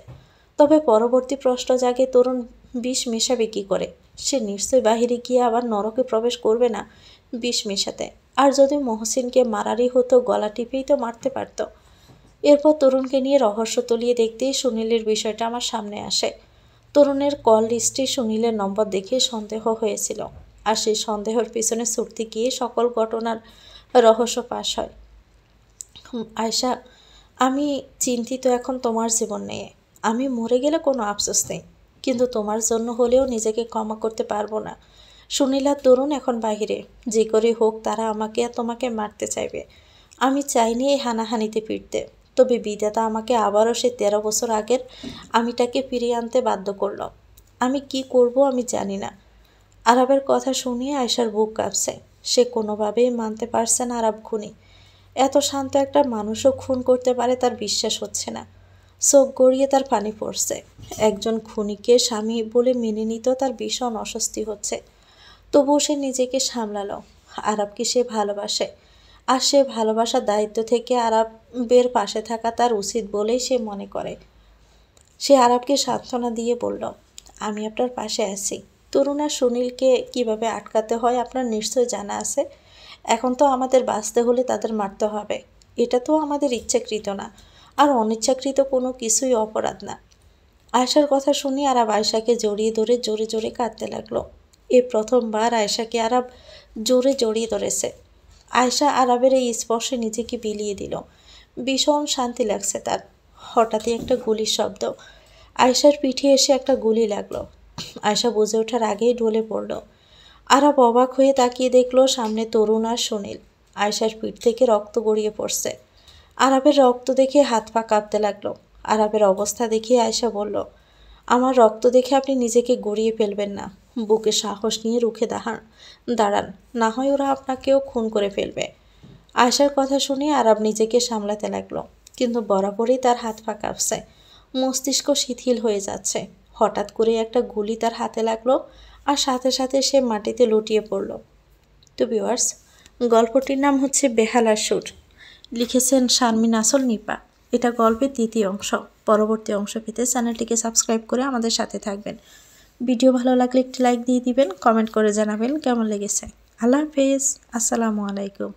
তবে পরবর্তী প্রশ্ন জাগে তরুণ বিষ মেশাবে কী করে? সে নিশ্চয়ই বাহিরে গিয়ে আবার নরকে প্রবেশ করবে না বিষ মেশাতে। আর যদি মহসিনকে মারারই হতো গলা টিপেই তো মারতে পারত। এরপর তরুণকে নিয়ে রহস্য তলিয়ে দেখতেই সুনীলের বিষয়টা আমার সামনে আসে। তরুণের কল লিস্টে সুনীলের নম্বর দেখে সন্দেহ হয়েছিল। আর সেই সন্দেহের পিছনে ছুটতে গিয়ে সকল ঘটনার রহস্য ফাঁস হয়। আয়শা, আমি চিন্তিত এখন তোমার জীবন নিয়ে। আমি মরে গেলে কোনো আফসোস নেই, কিন্তু তোমার জন্য হলেও নিজেকে ক্ষমা করতে পারবো না। সুনীল আর তরুণ এখন বাহিরে। যে করে হোক তারা আমাকে আর তোমাকে মারতে চাইবে। আমি চাইনি এই হানাহানিতে ফিরতে, তবে বিধাতা আমাকে আবারও সে 13 বছর আগের আমিটাকে ফিরিয়ে আনতে বাধ্য করলো। আমি কি করব আমি জানি না। আরবের কথা শুনিয়ে আয়শার বুক কাঁপছে। সে কোনোভাবেই মানতে পারছে না আরব খুনি। এত শান্ত একটা মানুষও খুন করতে পারে তার বিশ্বাস হচ্ছে না। চোখ গড়িয়ে তার পানি পড়ছে। একজন খুনিকে স্বামী বলে মেনে নিত তার ভীষণ অস্বস্তি হচ্ছে। তবুও সে নিজেকে সামলালো। আরবকে সে ভালোবাসে, আর সে ভালোবাসার দায়িত্ব থেকে আরবের পাশে থাকা তার উচিত বলেই সে মনে করে। সে আরবকে সান্ত্বনা দিয়ে বলল, আমি আপনার পাশে আছি। তরুণ আর সুনীলকে কীভাবে আটকাতে হয় আপনার নিশ্চয় জানা আছে। এখন তো আমাদের বাঁচতে হলে তাদের মারতে হবে। এটা তো আমাদের ইচ্ছাকৃত না, আর অনিচ্ছাকৃত কোনো কিছুই অপরাধ না। আয়শার কথা শুনে আরব আয়শাকে জড়িয়ে ধরে জোরে জোরে কাঁদতে লাগলো। এ প্রথমবার আয়শাকে আরব জোরে জড়িয়ে ধরেছে। আয়শা আরবের এই স্পর্শে নিজেকে বিলিয়ে দিল। ভীষণ শান্তি লাগছে তার। হঠাৎই একটা গুলির শব্দ। আয়শার পিঠে এসে একটা গুলি লাগলো। আয়শা বুঝে ওঠার আগেই ঢলে পড়ল। আরব অবাক হয়ে তাকিয়ে দেখলো সামনে তরুণ আর সুনীল। আয়শার পিঠ থেকে রক্ত গড়িয়ে পড়ছে। আরবের রক্ত দেখে হাত পা কাঁপতে লাগলো। আরবের অবস্থা দেখে আয়শা বলল, আমার রক্ত দেখে আপনি নিজেকে গড়িয়ে ফেলবেন না। বুকে সাহস নিয়ে রুখে দাঁড়ান, না হয় ওরা আপনাকেও খুন করে ফেলবে। আয়শার কথা শুনে আরব নিজেকে সামলাতে লাগলো, কিন্তু বরাবরই তার হাত পা কাঁপছে, মস্তিষ্ক শিথিল হয়ে যাচ্ছে। হঠাৎ করে একটা গুলি তার হাতে লাগলো, আর সাথে সাথে সে মাটিতে লুটিয়ে পড়ল। তো ভিউয়ার্স, গল্পটির নাম হচ্ছে বেহালার সুর। লিখেছেন শারমিন আসল নিপা। এটা গল্পের দ্বিতীয় অংশ। পরবর্তী অংশ পেতে চ্যানেলটিকে সাবস্ক্রাইব করে আমাদের সাথে থাকবেন। ভিডিও ভালো লাগলে একটি লাইক দিয়ে দিবেন, কমেন্ট করে জানাবেন কেমন লেগেছে। আল্লাহ হাফেজ, আসসালামু আলাইকুম।